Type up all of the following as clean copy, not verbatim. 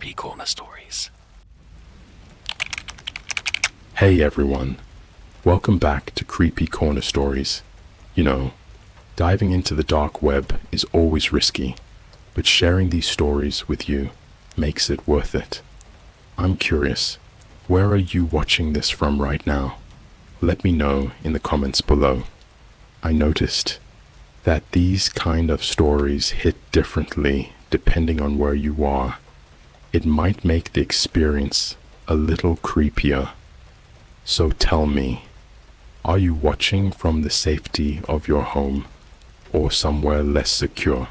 CreepyCorner stories. Hey everyone, welcome back to CreepyCorner stories. You know, diving into the dark web is always risky, but sharing these stories with you makes it worth it. I'm curious, where are you watching this from right now? Let me know in the comments below. I noticed that these kind of stories hit differently depending on where you are. It might make the experience a little creepier. So tell me, are you watching from the safety of your home or somewhere less secure?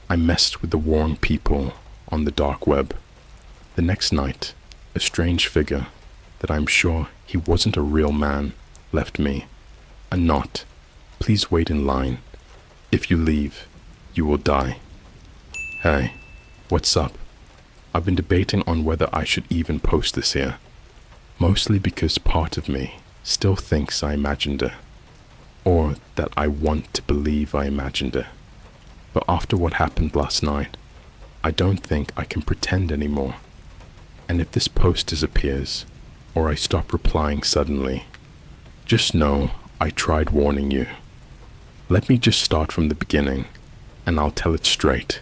I messed with the wrong people on the dark web. The next night, a strange figure that I'm sure he wasn't a real man left me a note. Please wait in line. If you leave, you will die. Hey, what's up? I've been debating on whether I should even post this here. Mostly because part of me still thinks I imagined it. Or that I want to believe I imagined it. But after what happened last night, I don't think I can pretend anymore. And if this post disappears, or I stop replying suddenly, just know I tried warning you. Let me just start from the beginning, and I'll tell it straight,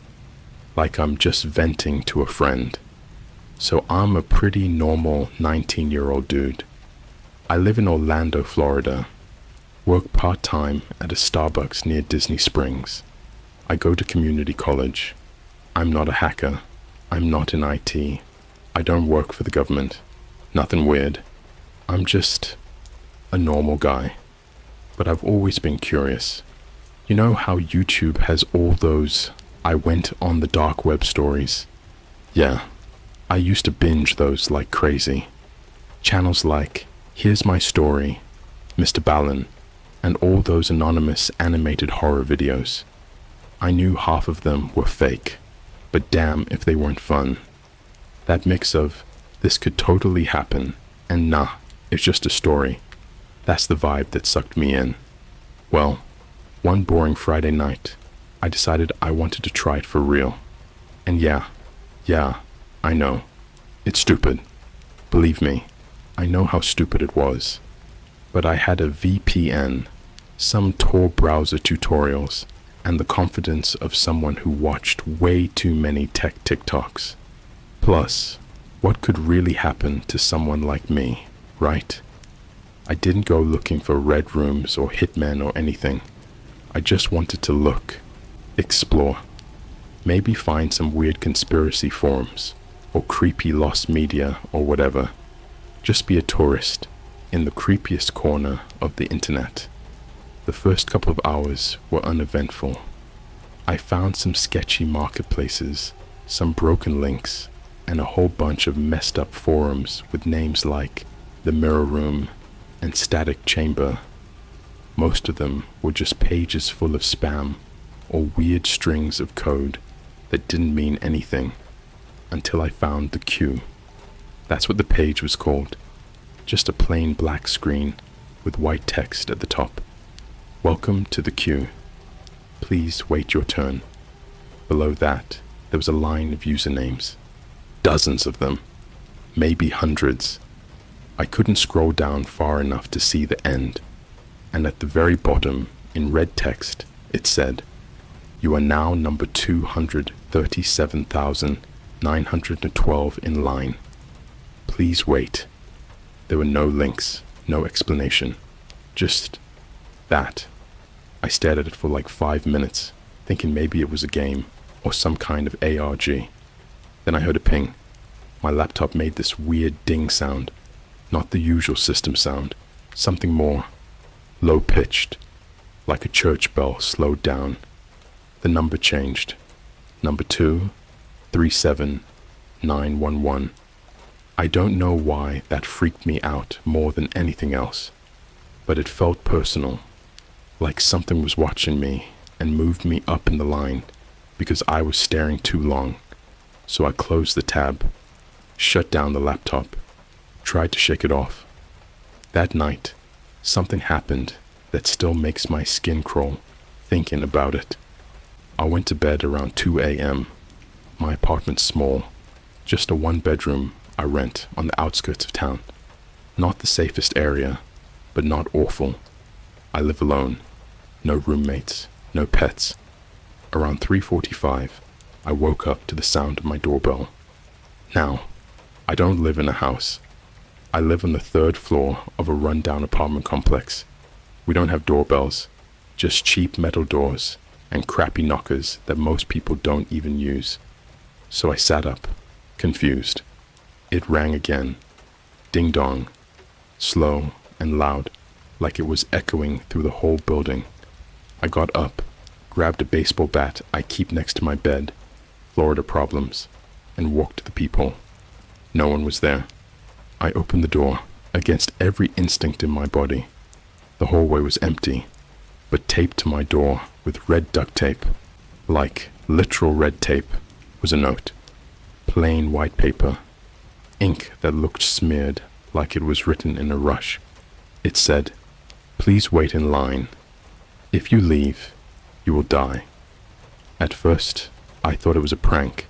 like I'm just venting to a friend. So I'm a pretty normal 19-year-old dude. I live in Orlando, Florida, work part-time at a Starbucks near Disney Springs. I go to community college. I'm not a hacker. I'm not in IT. I don't work for the government. Nothing weird. I'm just a normal guy. But I've always been curious. You know how YouTube has all those I went on the dark web stories? Yeah, I used to binge those like crazy. Channels like Here's My Story, Mr. Ballin, and all those anonymous animated horror videos. I knew half of them were fake, but damn if they weren't fun. That mix of this could totally happen and nah, it's just a story. That's the vibe that sucked me in. Well, one boring Friday night, I decided I wanted to try it for real. And yeah, I know. It's stupid. Believe me, I know how stupid it was. But I had a VPN, some Tor browser tutorials, and the confidence of someone who watched way too many tech TikToks. Plus, what could really happen to someone like me, right? I didn't go looking for red rooms or hitmen or anything. I just wanted to look, explore, maybe find some weird conspiracy forums or creepy lost media or whatever. Just be a tourist in the creepiest corner of the internet. The first couple of hours were uneventful. I found some sketchy marketplaces, some broken links, and a whole bunch of messed up forums with names like The Mirror Room and Static Chamber. Most of them were just pages full of spam or weird strings of code that didn't mean anything until I found the queue. That's what the page was called. Just a plain black screen with white text at the top. Welcome to the queue. Please wait your turn. Below that, there was a line of usernames. Dozens of them. Maybe hundreds. I couldn't scroll down far enough to see the end. And at the very bottom, in red text, it said, "You are now number 237,912 in line. Please wait." There were no links, no explanation. Just that. I stared at it for like 5 minutes, thinking maybe it was a game or some kind of ARG. Then I heard a ping. My laptop made this weird ding sound. Not the usual system sound, something more low-pitched, like a church bell slowed down. The number changed. Number 237,911. I don't know why that freaked me out more than anything else, but it felt personal, like something was watching me and moved me up in the line because I was staring too long. So I closed the tab, shut down the laptop, tried to shake it off. That night, something happened that still makes my skin crawl. thinking about it. I went to bed around 2 a.m. My apartment's small, just a one-bedroom I rent on the outskirts of town. Not the safest area, but not awful. I live alone, no roommates, no pets. Around 3:45, I woke up to the sound of my doorbell. Now, I don't live in a house. I live on the 3rd floor of a rundown apartment complex. We don't have doorbells, just cheap metal doors and crappy knockers that most people don't even use. So I sat up, confused. It rang again. Ding dong. Slow and loud, like it was echoing through the whole building. I got up, grabbed a baseball bat I keep next to my bed, Florida problems, and walked to the peephole. No one was there. I opened the door, against every instinct in my body. The hallway was empty, but taped to my door with red duct tape, like literal red tape, was a note. Plain white paper, ink that looked smeared like it was written in a rush. It said, "Please wait in line. If you leave, you will die." At first, I thought it was a prank.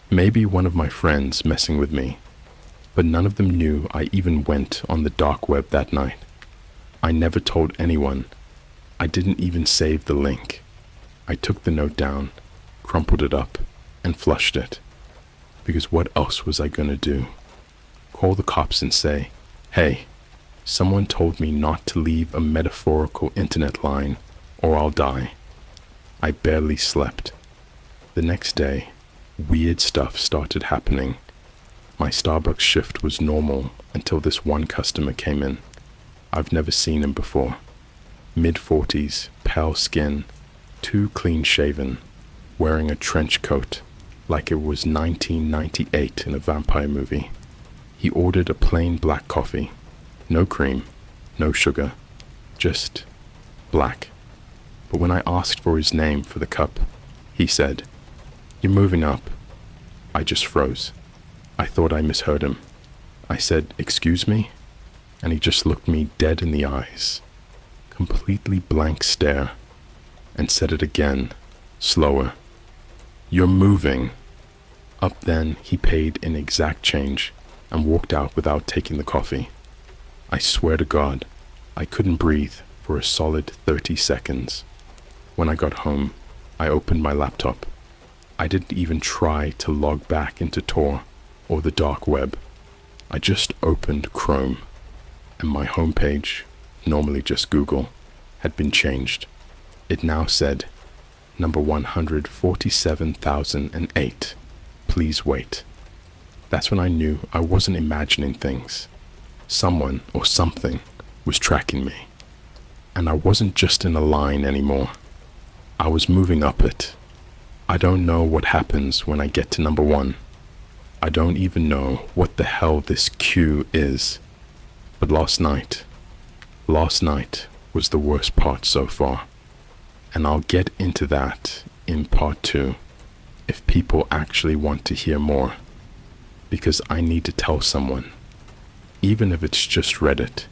Maybe one of my friends messing with me. But none of them knew I even went on the dark web that night. I never told anyone. I didn't even save the link. I took the note down, crumpled it up, and flushed it. Because what else was I gonna do? Call the cops and say, "Hey, someone told me not to leave a metaphorical internet line or I'll die." I barely slept. The next day, weird stuff started happening. My Starbucks shift was normal until this one customer came in. I've never seen him before. Mid-40s, pale skin, too clean-shaven, wearing a trench coat, like it was 1998 in a vampire movie. He ordered a plain black coffee. No cream, no sugar, just black. But when I asked for his name for the cup, he said, "You're moving up." I just froze. I thought I misheard him. I said, "Excuse me?" And he just looked me dead in the eyes, completely blank stare, and said it again, slower. "You're moving." Up then, he paid in exact change and walked out without taking the coffee. I swear to God, I couldn't breathe for a solid 30 seconds. When I got home, I opened my laptop. I didn't even try to log back into Tor or the dark web. I just opened Chrome, and my homepage, normally just Google, had been changed. It now said, number 147,008, please wait. That's when I knew I wasn't imagining things. Someone or something was tracking me. And I wasn't just in a line anymore. I was moving up it. I don't know what happens when I get to number 1. I don't even know what the hell this queue is. But last night was the worst part so far. And I'll get into that in part 2, if people actually want to hear more. Because I need to tell someone, even if it's just Reddit,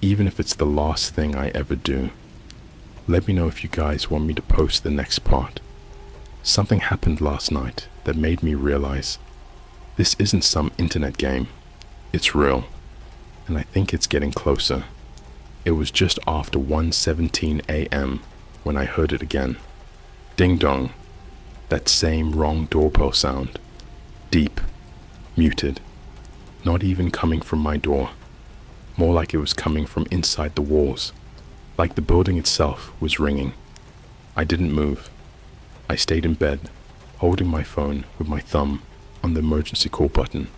even if it's the last thing I ever do. Let me know if you guys want me to post the next part. Something happened last night that made me realize this isn't some internet game. It's real. And I think it's getting closer. It was just after 1:17 a.m. when I heard it again. Ding dong. That same wrong doorbell sound. Deep. Muted. Not even coming from my door. More like it was coming from inside the walls. Like the building itself was ringing. I didn't move. I stayed in bed, holding my phone with my thumb on the emergency call button.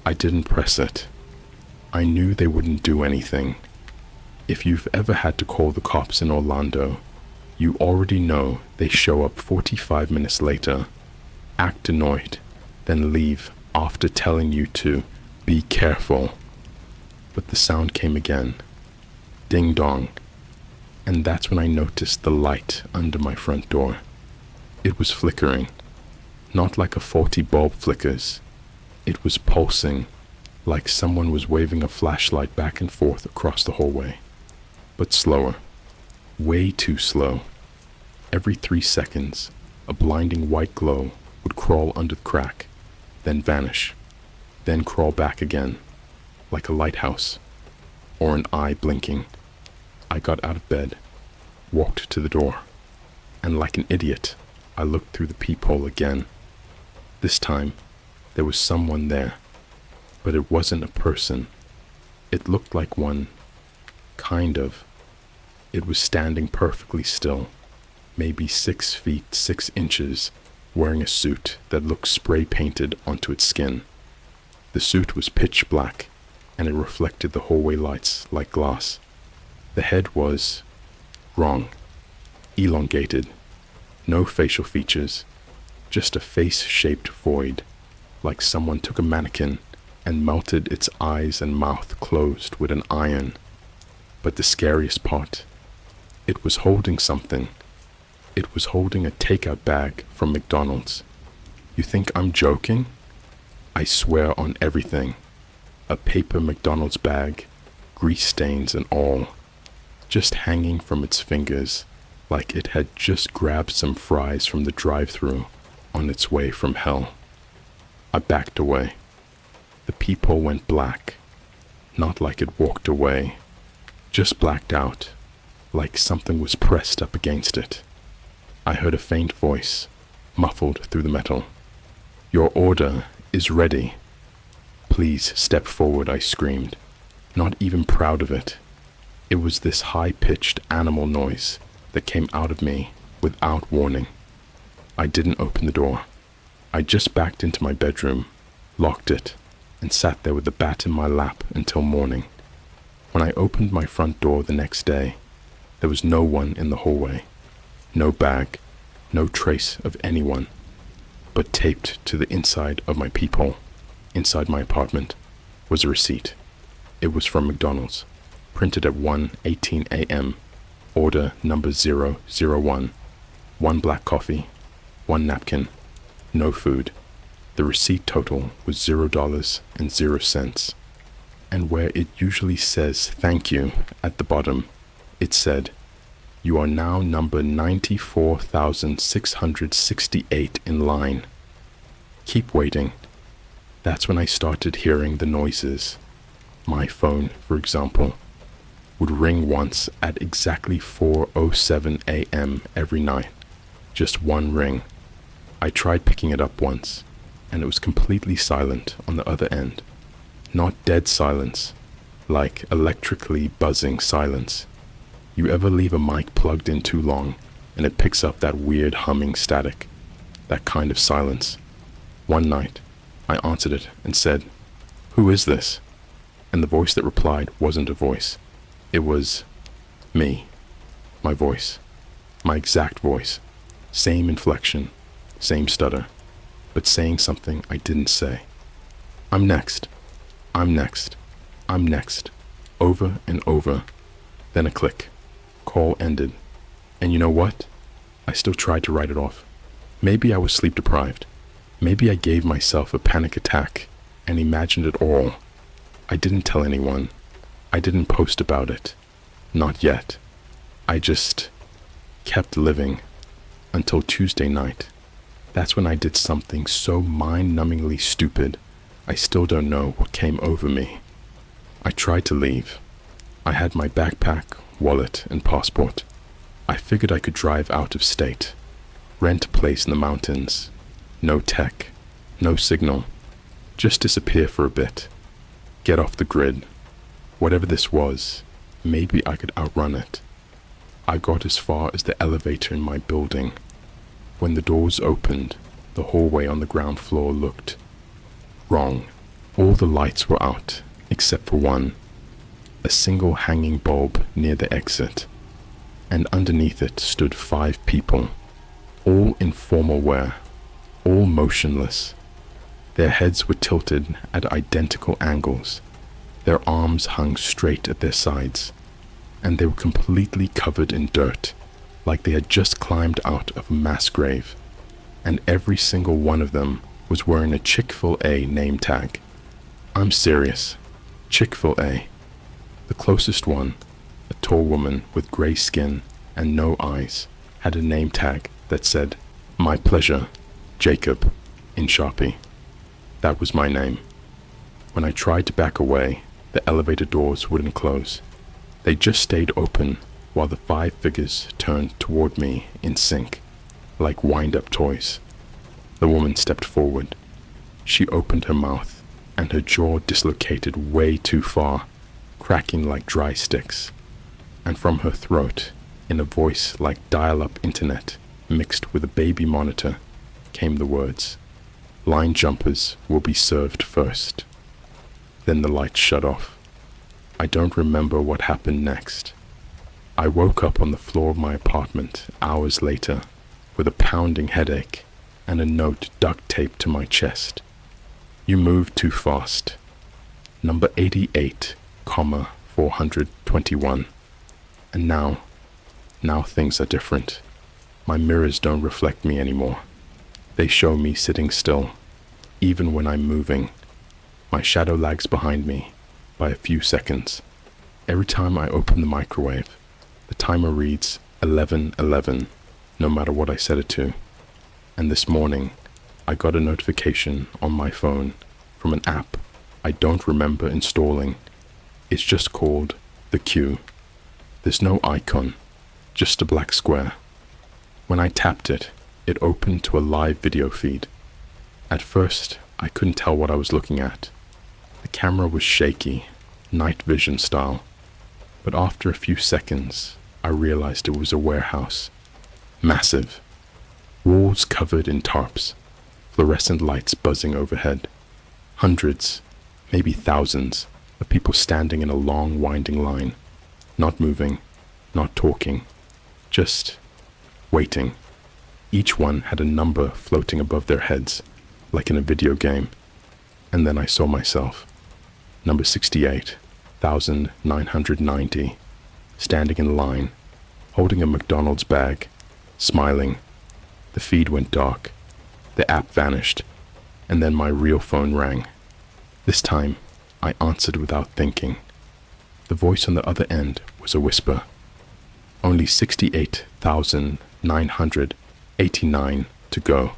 I didn't press it. I knew they wouldn't do anything. If you've ever had to call the cops in Orlando, you already know they show up 45 minutes later, act annoyed, then leave after telling you to be careful. But the sound came again. Ding dong. And that's when I noticed the light under my front door. It was flickering, not like a faulty bulb flickers. It was pulsing, like someone was waving a flashlight back and forth across the hallway. But slower. Way too slow. Every 3 seconds, a blinding white glow would crawl under the crack, then vanish, then crawl back again, like a lighthouse, or an eye blinking. I got out of bed, walked to the door, and like an idiot, I looked through the peephole again. This time, there was someone there, but it wasn't a person. It looked like one, kind of. It was standing perfectly still, maybe 6 feet 6 inches, wearing a suit that looked spray painted onto its skin. The suit was pitch black, and it reflected the hallway lights like glass. The head was wrong, elongated, no facial features, just a face-shaped void, like someone took a mannequin and melted its eyes and mouth closed with an iron. But the scariest part, it was holding something. It was holding a takeout bag from McDonald's. You think I'm joking? I swear on everything. A paper McDonald's bag, grease stains and all, just hanging from its fingers like it had just grabbed some fries from the drive-thru on its way from hell. I backed away. The peephole went black, not like it walked away, just blacked out, like something was pressed up against it. I heard a faint voice, muffled through the metal. "Your order is ready. Please step forward," I screamed, not even proud of it. It was this high-pitched animal noise that came out of me without warning. I didn't open the door. I just backed into my bedroom, locked it, and sat there with the bat in my lap until morning. When I opened my front door the next day, there was no one in the hallway. No bag, no trace of anyone. But taped to the inside of my peephole, inside my apartment, was a receipt. It was from McDonald's, printed at 1:18 a.m., order number 001, 1 black coffee, 1 napkin, no food. The receipt total was $0.00. And where it usually says thank you at the bottom, it said, "You are now number 94,668 in line. Keep waiting." That's when I started hearing the noises. My phone, for example, would ring once at exactly 4:07 a.m. every night. Just one ring. I tried picking it up once, and it was completely silent on the other end. Not dead silence, like electrically buzzing silence. You ever leave a mic plugged in too long, and it picks up that weird humming static? That kind of silence. One night, I answered it and said, "Who is this?" And the voice that replied wasn't a voice. It was me. My voice. My exact voice. Same inflection, same stutter, but saying something I didn't say. "I'm next. I'm next. I'm next." Over and over. Then a click. Call ended. And you know what? I still tried to write it off. Maybe I was sleep deprived. Maybe I gave myself a panic attack and imagined it all. I didn't tell anyone. I didn't post about it. Not yet. I just kept living until Tuesday night. That's when I did something so mind-numbingly stupid, I still don't know what came over me. I tried to leave. I had my backpack, wallet, and passport. I figured I could drive out of state, rent a place in the mountains. No tech, no signal. Just disappear for a bit. Get off the grid. Whatever this was, maybe I could outrun it. I got as far as the elevator in my building. When the doors opened, the hallway on the ground floor looked wrong. All the lights were out, except for one. A single hanging bulb near the exit. And underneath it stood 5 people, all in formal wear, all motionless. Their heads were tilted at identical angles. Their arms hung straight at their sides, and they were completely covered in dirt, like they had just climbed out of a mass grave. And every single one of them was wearing a Chick-fil-A name tag. I'm serious. Chick-fil-A. The closest one, a tall woman with gray skin and no eyes, had a name tag that said, "My pleasure, Jacob," in Sharpie. That was my name. When I tried to back away, the elevator doors wouldn't close. They just stayed open while the 5 figures turned toward me in sync, like wind-up toys. The woman stepped forward. She opened her mouth, and her jaw dislocated way too far, cracking like dry sticks. And from her throat, in a voice like dial-up internet mixed with a baby monitor, came the words, "Line jumpers will be served first." Then the lights shut off. I don't remember what happened next. I woke up on the floor of my apartment hours later with a pounding headache and a note duct taped to my chest. "You moved too fast. Number 88, 421. And now things are different. My mirrors don't reflect me anymore. They show me sitting still, even when I'm moving. My shadow lags behind me by a few seconds. Every time I open the microwave, the timer reads 11:11, no matter what I set it to. And this morning, I got a notification on my phone from an app I don't remember installing. It's just called The Queue. There's no icon, just a black square. When I tapped it, it opened to a live video feed. At first, I couldn't tell what I was looking at. The camera was shaky, night vision style. But after a few seconds, I realized it was a warehouse. Massive. Walls covered in tarps, fluorescent lights buzzing overhead. Hundreds, maybe thousands, of people standing in a long, winding line. Not moving, not talking, just waiting. Each one had a number floating above their heads, like in a video game. And then I saw myself. Number 68,990, standing in line, holding a McDonald's bag, smiling. The feed went dark. The app vanished. And then my real phone rang. This time, I answered without thinking. The voice on the other end was a whisper. Only 68,989 to go.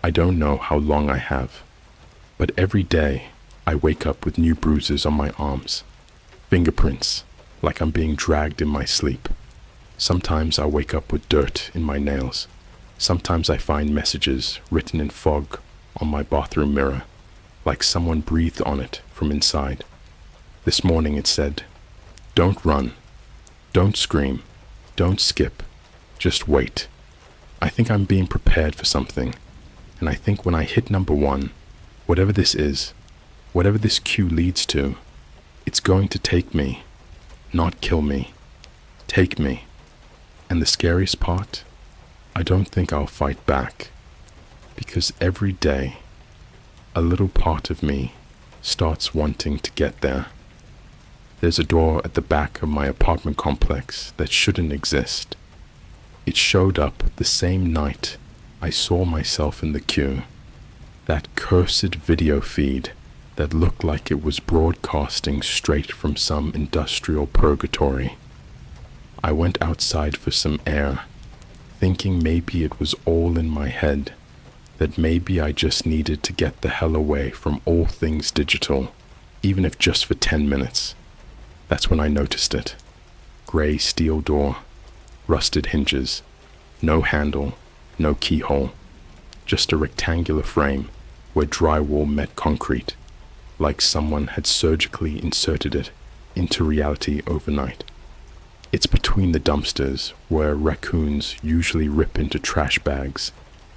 I don't know how long I have, but every day I wake up with new bruises on my arms, fingerprints, like I'm being dragged in my sleep. Sometimes I wake up with dirt in my nails. Sometimes I find messages written in fog on my bathroom mirror, like someone breathed on it from inside. This morning it said, "Don't run, don't scream, don't skip, just wait." I think I'm being prepared for something, and I think when I hit number 1, whatever this is, whatever this queue leads to, it's going to take me, not kill me, take me. And the scariest part, I don't think I'll fight back, because every day, a little part of me starts wanting to get there. There's a door at the back of my apartment complex that shouldn't exist. It showed up the same night I saw myself in the queue. That cursed video feed that looked like it was broadcasting straight from some industrial purgatory. I went outside for some air, thinking maybe it was all in my head, that maybe I just needed to get the hell away from all things digital, even if just for 10 minutes. That's when I noticed it. Gray steel door, rusted hinges, no handle, no keyhole, just a rectangular frame where drywall met concrete, like someone had surgically inserted it into reality overnight. It's between the dumpsters where raccoons usually rip into trash bags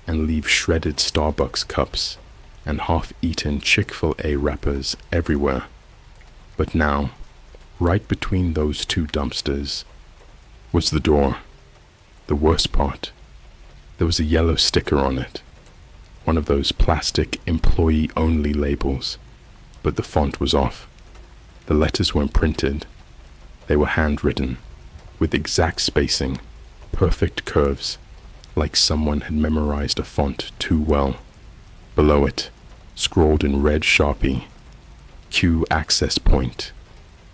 and leave shredded Starbucks cups and half-eaten Chick-fil-A wrappers everywhere. But now, right between those two dumpsters, was the door. The worst part, there was a yellow sticker on it, one of those plastic employee-only labels, but the font was off. The letters weren't printed. They were handwritten, with exact spacing, perfect curves, like someone had memorized a font too well. Below it, scrawled in red Sharpie, "Queue access point,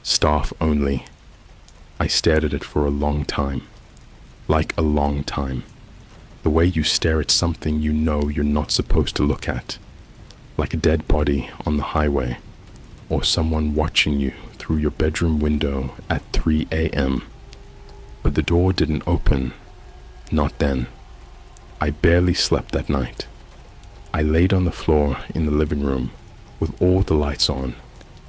staff only." I stared at it for a long time, like a long time. The way you stare at something you know you're not supposed to look at, like a dead body on the highway, or someone watching you through your bedroom window at 3 a.m. But the door didn't open, not then. I barely slept that night. I laid on the floor in the living room with all the lights on,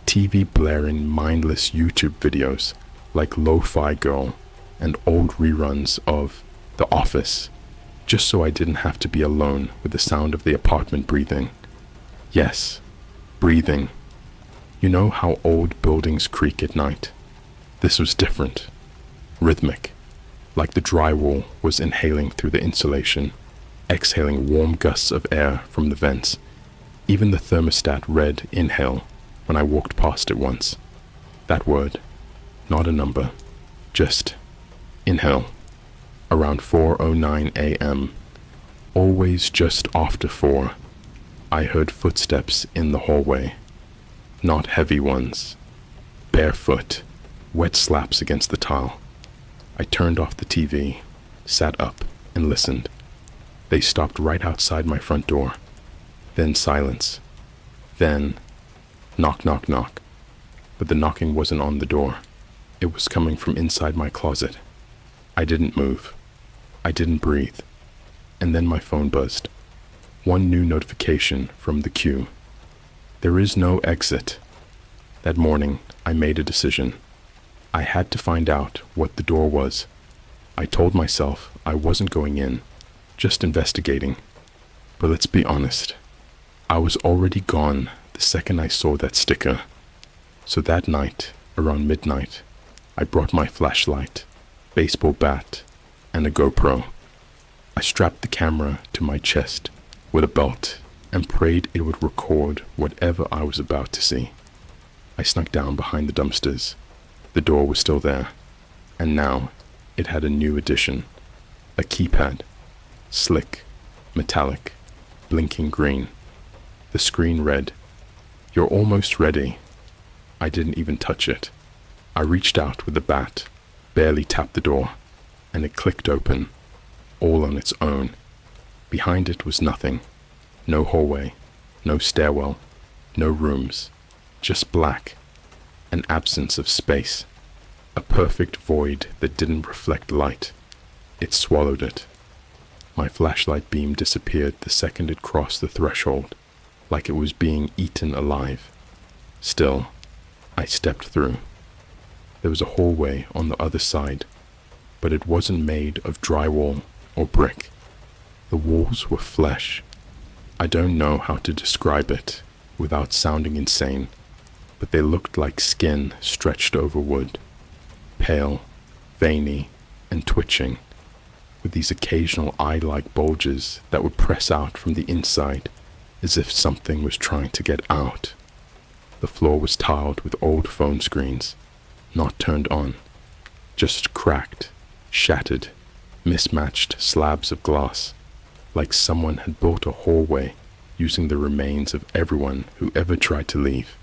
TV blaring mindless YouTube videos like Lo-Fi Girl and old reruns of The Office, just so I didn't have to be alone with the sound of the apartment breathing. Yes, breathing. You know how old buildings creak at night? This was different. Rhythmic, like the drywall was inhaling through the insulation, exhaling warm gusts of air from the vents. Even the thermostat read inhale when I walked past it once. That word, not a number, just inhale. Around 4:09 a.m., always just after 4, I heard footsteps in the hallway. Not heavy ones. Barefoot, wet slaps against the tile. I turned off the TV, sat up, and listened. They stopped right outside my front door. Then silence. Then knock, knock, knock. But the knocking wasn't on the door. It was coming from inside my closet. I didn't move. I didn't breathe. And then my phone buzzed. One new notification from the queue. There is no exit. That morning, I made a decision. I had to find out what the door was. I told myself I wasn't going in, just investigating. But let's be honest, I was already gone the second I saw that sticker. So that night, around midnight, I brought my flashlight, baseball bat, and a GoPro. I strapped the camera to my chest with a belt and prayed it would record whatever I was about to see. I snuck down behind the dumpsters. The door was still there, and now it had a new addition, a keypad, slick, metallic, blinking green. The screen read, "You're almost ready." I didn't even touch it. I reached out with the bat, barely tapped the door, and it clicked open, all on its own. Behind it was nothing. No hallway, no stairwell, no rooms, just black, an absence of space, a perfect void that didn't reflect light. It swallowed it. My flashlight beam disappeared the second it crossed the threshold, like it was being eaten alive. Still, I stepped through. There was a hallway on the other side, but it wasn't made of drywall or brick. The walls were flesh. I don't know how to describe it without sounding insane, but they looked like skin stretched over wood, pale, veiny, and twitching, with these occasional eye-like bulges that would press out from the inside as if something was trying to get out. The floor was tiled with old phone screens, not turned on, just cracked, shattered, mismatched slabs of glass, like someone had built a hallway using the remains of everyone who ever tried to leave.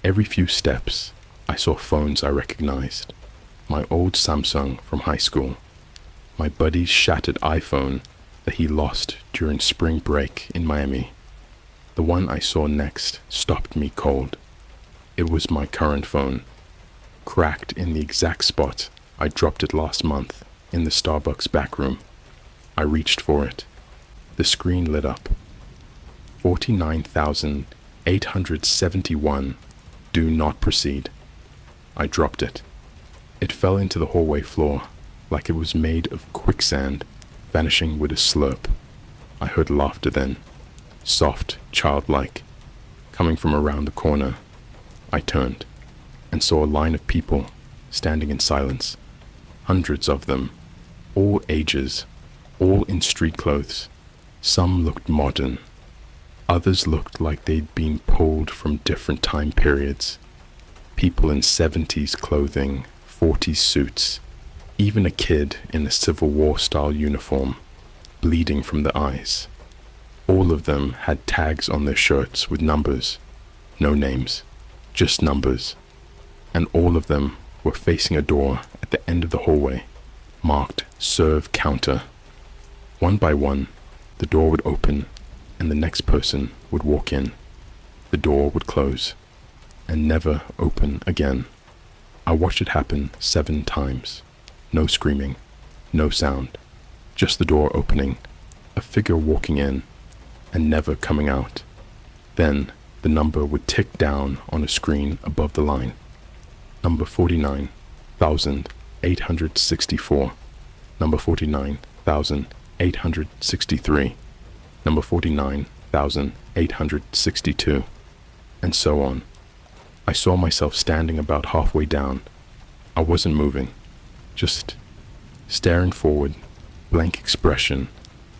Every few steps, I saw phones I recognized. My old Samsung from high school, my buddy's shattered iPhone that he lost during spring break in Miami. The one I saw next stopped me cold. It was my current phone, cracked in the exact spot I dropped it last month in the Starbucks back room. I reached for it. The screen lit up. 49,871. Do not proceed. I dropped it. It fell into the hallway floor like it was made of quicksand, vanishing with a slurp. I heard laughter then, soft, childlike, coming from around the corner. I turned and saw a line of people standing in silence. Hundreds of them, all ages, all in street clothes. Some looked modern. Others looked like they'd been pulled from different time periods. People in 70s clothing, 40s suits, even a kid in a Civil War style uniform, bleeding from the eyes. All of them had tags on their shirts with numbers, no names, just numbers. And all of them were facing a door at the end of the hallway, marked Serve Counter. One by one, the door would open and the next person would walk in. The door would close and never open again. I watched it happen 7 times. No screaming, no sound, just the door opening, a figure walking in and never coming out. Then the number would tick down on a screen above the line. Number 49,864. Number 49,863. Number 49,862. And so on. I saw myself standing about halfway down. I wasn't moving, just staring forward, blank expression,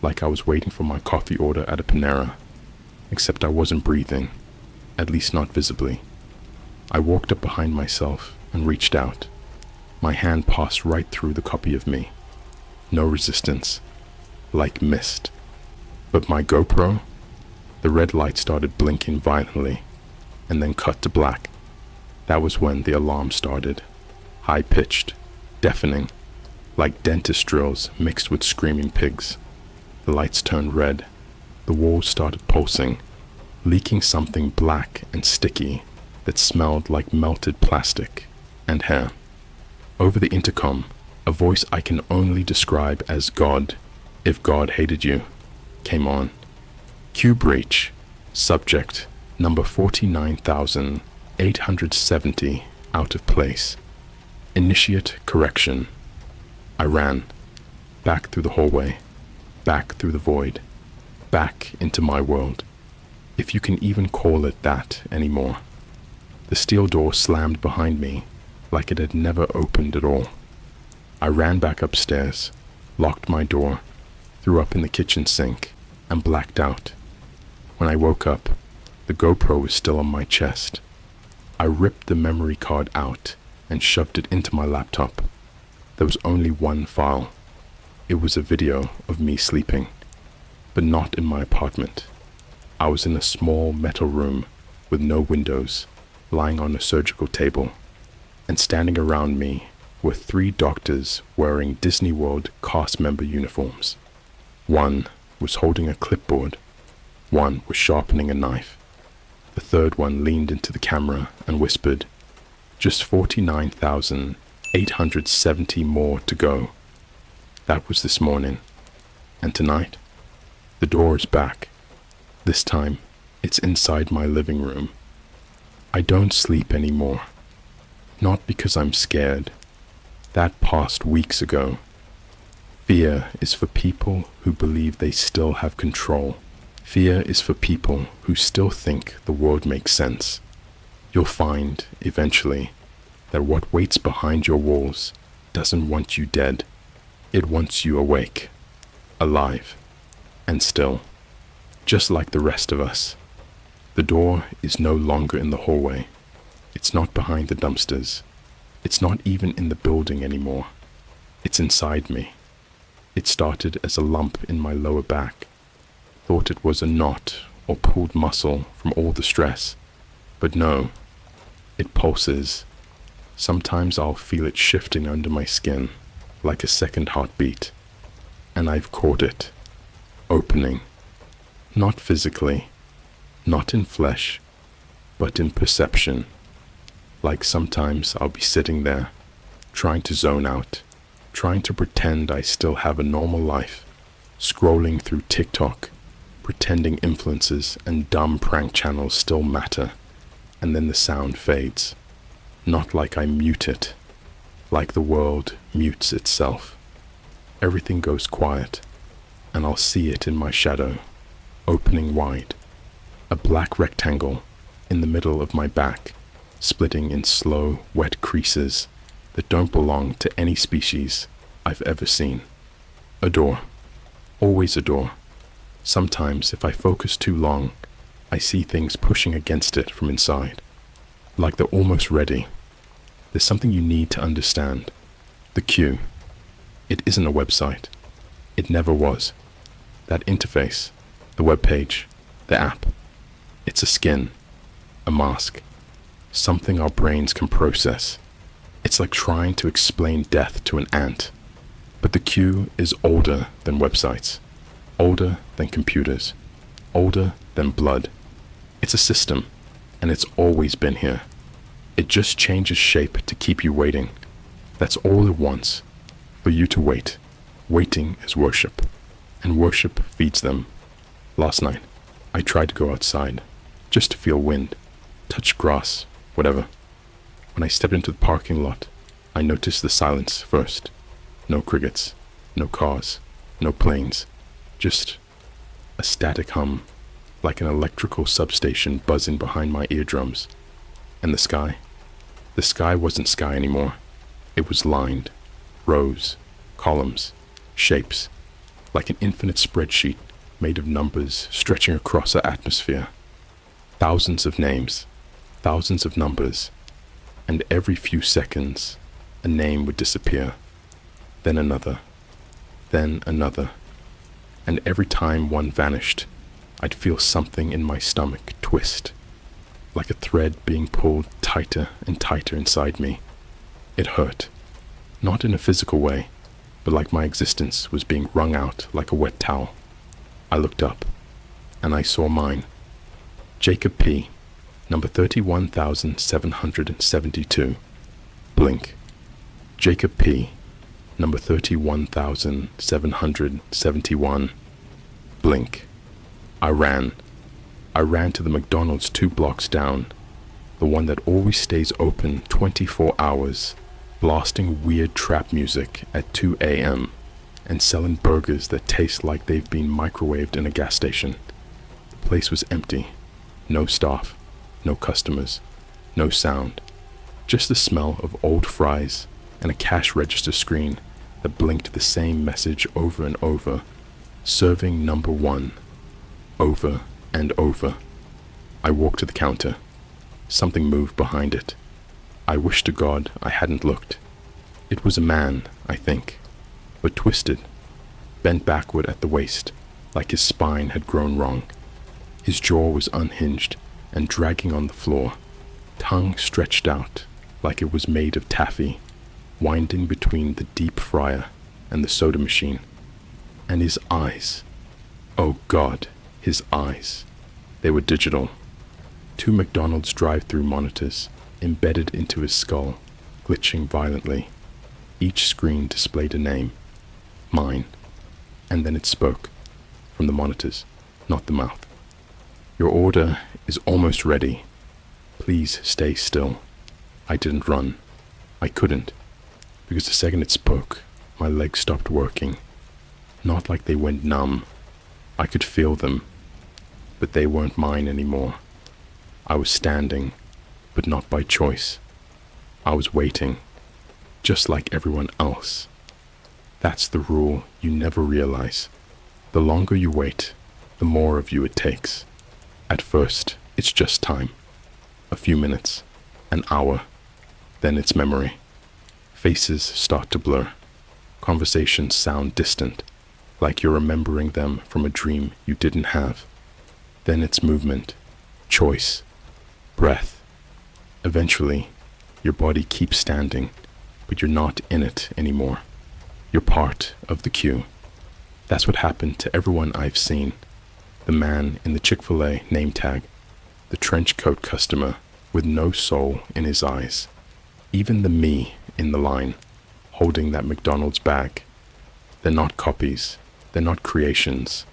like I was waiting for my coffee order at a Panera, except I wasn't breathing, at least not visibly. I walked up behind myself and reached out. My hand passed right through the copy of me. No resistance, like mist. But my GoPro, the red light started blinking violently and then cut to black. That was when the alarm started, high-pitched, deafening, like dentist drills mixed with screaming pigs. The lights turned red. The walls started pulsing, leaking something black and sticky that smelled like melted plastic and hair. Over the intercom, a voice I can only describe as God, if God hated you, came on. Cue breach. Subject, number 49,870, out of place. Initiate correction. I ran, back through the hallway, back through the void, back into my world, if you can even call it that anymore. The steel door slammed behind me like it had never opened at all. I ran back upstairs, locked my door, threw up in the kitchen sink, and blacked out. When I woke up, the GoPro was still on my chest. I ripped the memory card out and shoved it into my laptop. There was only one file. It was a video of me sleeping, but not in my apartment. I was in a small metal room with no windows, lying on a surgical table, and standing around me were 3 doctors wearing Disney World cast member uniforms. One was holding a clipboard. One was sharpening a knife. The third one leaned into the camera and whispered, "Just 49,870 more to go." That was this morning. And tonight, the door is back. This time, it's inside my living room. I don't sleep anymore. Not because I'm scared. That passed weeks ago. Fear is for people who believe they still have control. Fear is for people who still think the world makes sense. You'll find, eventually, that what waits behind your walls doesn't want you dead. It wants you awake, alive, and still, just like the rest of us. The door is no longer in the hallway. It's not behind the dumpsters. It's not even in the building anymore. It's inside me. It started as a lump in my lower back. Thought it was a knot or pulled muscle from all the stress. But no, it pulses. Sometimes I'll feel it shifting under my skin, like a second heartbeat. And I've caught it, opening. Not physically, not in flesh, but in perception. Like sometimes I'll be sitting there, trying to zone out, trying to pretend I still have a normal life, scrolling through TikTok, pretending influencers and dumb prank channels still matter, and then the sound fades. Not like I mute it, like the world mutes itself. Everything goes quiet, and I'll see it in my shadow, opening wide, a black rectangle in the middle of my back, splitting in slow, wet creases that don't belong to any species I've ever seen. A door, always a door. Sometimes, if I focus too long, I see things pushing against it from inside, like they're almost ready. There's something you need to understand. The queue. It isn't a website. It never was. That interface, the web page, the app. It's a skin, a mask, something our brains can process. It's like trying to explain death to an ant, But the queue is older than websites, older than computers, older than blood. It's a system, and it's always been here. It just changes shape to keep you waiting. That's all it wants, for you to wait. Waiting is worship, and worship feeds them. Last night, I tried to go outside, just to feel wind, touch grass, whatever. When I stepped into the parking lot, I noticed the silence first. No crickets, no cars, no planes, just a static hum, like an electrical substation buzzing behind my eardrums. And the sky? The sky wasn't sky anymore. It was lined, rows, columns, shapes, like an infinite spreadsheet made of numbers stretching across our atmosphere. Thousands of names, thousands of numbers, and every few seconds, a name would disappear. Then another, and every time one vanished, I'd feel something in my stomach twist, like a thread being pulled tighter and tighter inside me. It hurt, not in a physical way, but like my existence was being wrung out like a wet towel. I looked up, and I saw mine. Jacob P., number 31,772. Blink. Jacob P., number 31,771. Blink. I ran to the McDonald's 2 blocks down, the one that always stays open 24 hours, blasting weird trap music at 2 a.m. and selling burgers that taste like they've been microwaved in a gas station. The place was empty. No staff, no customers, no sound, just the smell of old fries and a cash register screen that blinked the same message over and over, serving number 1, over and over. I walked to the counter. Something moved behind it. I wish to God I hadn't looked. It was a man, I think, but twisted, bent backward at the waist, like his spine had grown wrong. His jaw was unhinged and dragging on the floor, tongue stretched out like it was made of taffy, winding between the deep fryer and the soda machine. And his eyes, oh God, his eyes. They were digital. 2 McDonald's drive-through monitors embedded into his skull, glitching violently. Each screen displayed a name, mine, and then it spoke, from the monitors, not the mouth. Your order is almost ready. Please stay still. I didn't run. I couldn't, because the second it spoke, my legs stopped working. Not like they went numb. I could feel them, but they weren't mine anymore. I was standing, but not by choice. I was waiting, just like everyone else. That's the rule you never realize. The longer you wait, the more of you it takes. At first, it's just time. A few minutes, an hour, then it's memory. Faces start to blur. Conversations sound distant, like you're remembering them from a dream you didn't have. Then it's movement, choice, breath. Eventually, your body keeps standing, but you're not in it anymore. You're part of the queue. That's what happened to everyone I've seen. The man in the Chick-fil-A name tag, the trench coat customer with no soul in his eyes, even the me in the line, holding that McDonald's bag. They're not copies, they're not creations,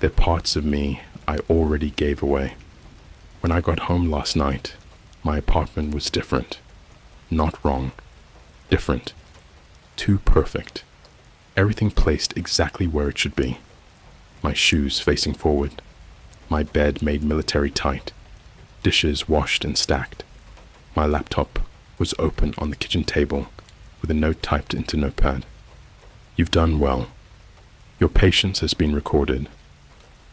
they're parts of me I already gave away. When I got home last night, my apartment was different. Not wrong, different. Too perfect. Everything placed exactly where it should be. My shoes facing forward, my bed made military tight, dishes washed and stacked. My laptop was open on the kitchen table with a note typed into Notepad. You've done well. Your patience has been recorded.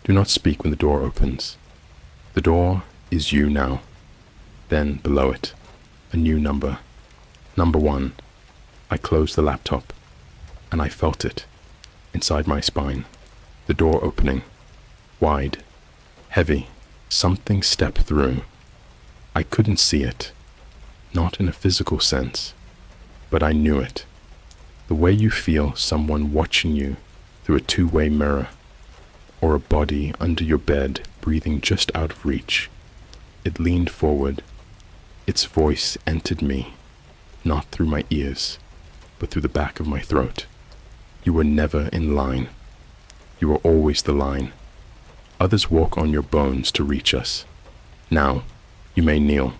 Do not speak when the door opens. The door is you now. Then below it, a new number. Number 1. I closed the laptop, and I felt it inside my spine. The door opening, wide, heavy. Something stepped through. I couldn't see it, not in a physical sense, but I knew it. The way you feel someone watching you through a two-way mirror, or a body under your bed breathing just out of reach. It leaned forward. Its voice entered me, not through my ears, but through the back of my throat. You were never in line. You were always the line. Others walk on your bones to reach us. Now, you may kneel.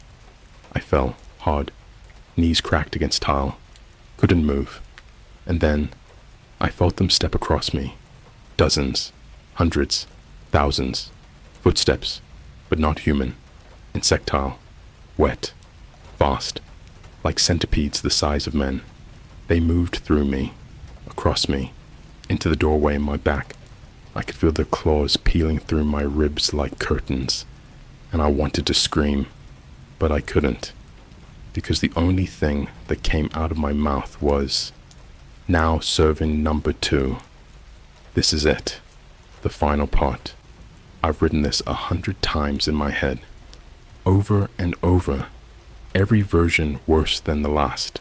I fell, hard, knees cracked against tile, couldn't move. And then, I felt them step across me. Dozens, hundreds, thousands. Footsteps, but not human. Insectile, wet, fast, like centipedes the size of men. They moved through me, across me, into the doorway in my back. I could feel their claws peeling through my ribs like curtains, and I wanted to scream, but I couldn't, because the only thing that came out of my mouth was, "Now serving number 2. This is it, the final part. I've written this 100 times in my head, over and over, every version worse than the last,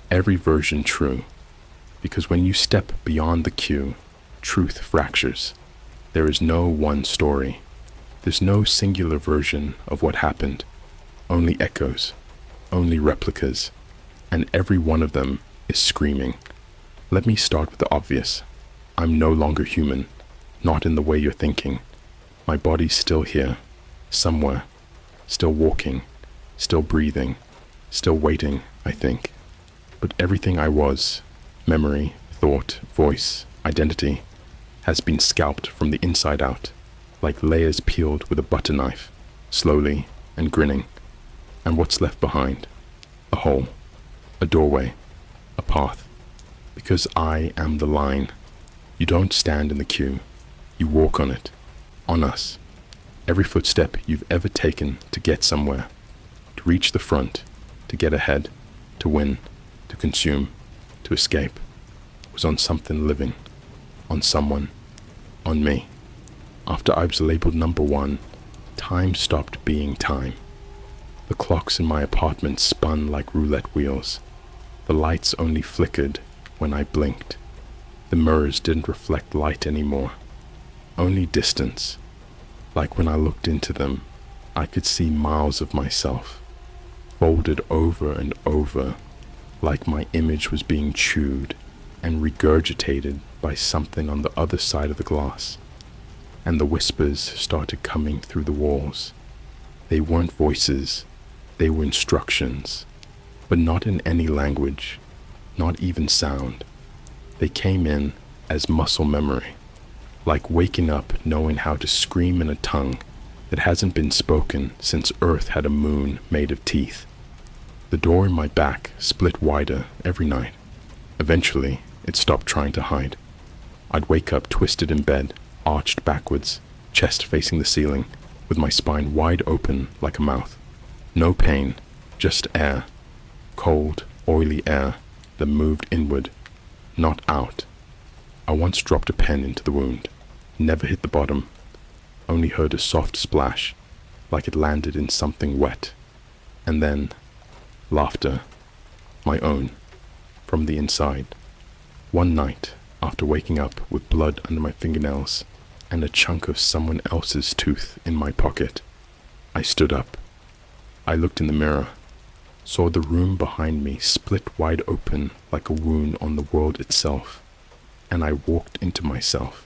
every version true, because when you step beyond the queue, truth fractures. There is no one story. There's no singular version of what happened, only echoes, only replicas, and every one of them is screaming. Let me start with the obvious. I'm no longer human, not in the way you're thinking. My body's still here, somewhere, still walking, still breathing, still waiting, I think. But everything I was, memory, thought, voice, identity, has been scalped from the inside out, like layers peeled with a butter knife, slowly and grinning. And what's left behind? A hole, a doorway, a path. Because I am the line. You don't stand in the queue, you walk on it, on us. Every footstep you've ever taken to get somewhere, to reach the front, to get ahead, to win, to consume, to escape, was on something living, on someone, on me. After I was labeled number 1, time stopped being time. The clocks in my apartment spun like roulette wheels. The lights only flickered when I blinked. The mirrors didn't reflect light anymore, only distance. Like when I looked into them, I could see miles of myself, folded over and over, like my image was being chewed and regurgitated by something on the other side of the glass. And the whispers started coming through the walls. They weren't voices, they were instructions, but not in any language, not even sound. They came in as muscle memory, like waking up knowing how to scream in a tongue that hasn't been spoken since Earth had a moon made of teeth. The door in my back split wider every night. Eventually, it stopped trying to hide. I'd wake up twisted in bed, arched backwards, chest facing the ceiling, with my spine wide open like a mouth. No pain, just air. Cold, oily air that moved inward, not out. I once dropped a pen into the wound, never hit the bottom, only heard a soft splash, like it landed in something wet. And then, laughter, my own, from the inside. One night, after waking up with blood under my fingernails and a chunk of someone else's tooth in my pocket, I stood up. I looked in the mirror, saw the room behind me split wide open like a wound on the world itself, and I walked into myself.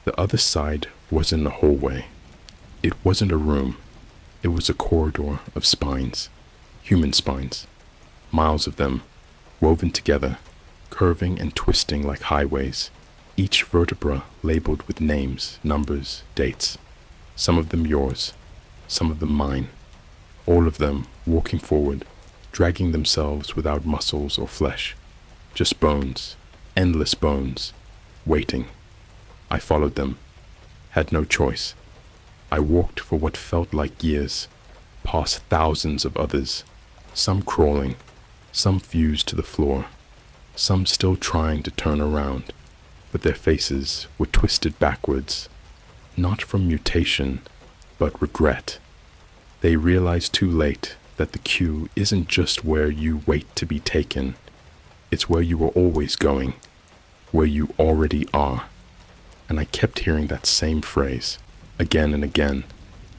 The other side wasn't a hallway. It wasn't a room. It was a corridor of spines, human spines, miles of them, woven together, curving and twisting like highways, each vertebra labeled with names, numbers, dates, some of them yours, some of them mine, all of them walking forward, dragging themselves without muscles or flesh, just bones, endless bones, waiting. I followed them, had no choice. I walked for what felt like years, past thousands of others, some crawling, some fused to the floor, some still trying to turn around, but their faces were twisted backwards, not from mutation, but regret. They realized too late that the queue isn't just where you wait to be taken. It's where you were always going, where you already are. And I kept hearing that same phrase, again and again,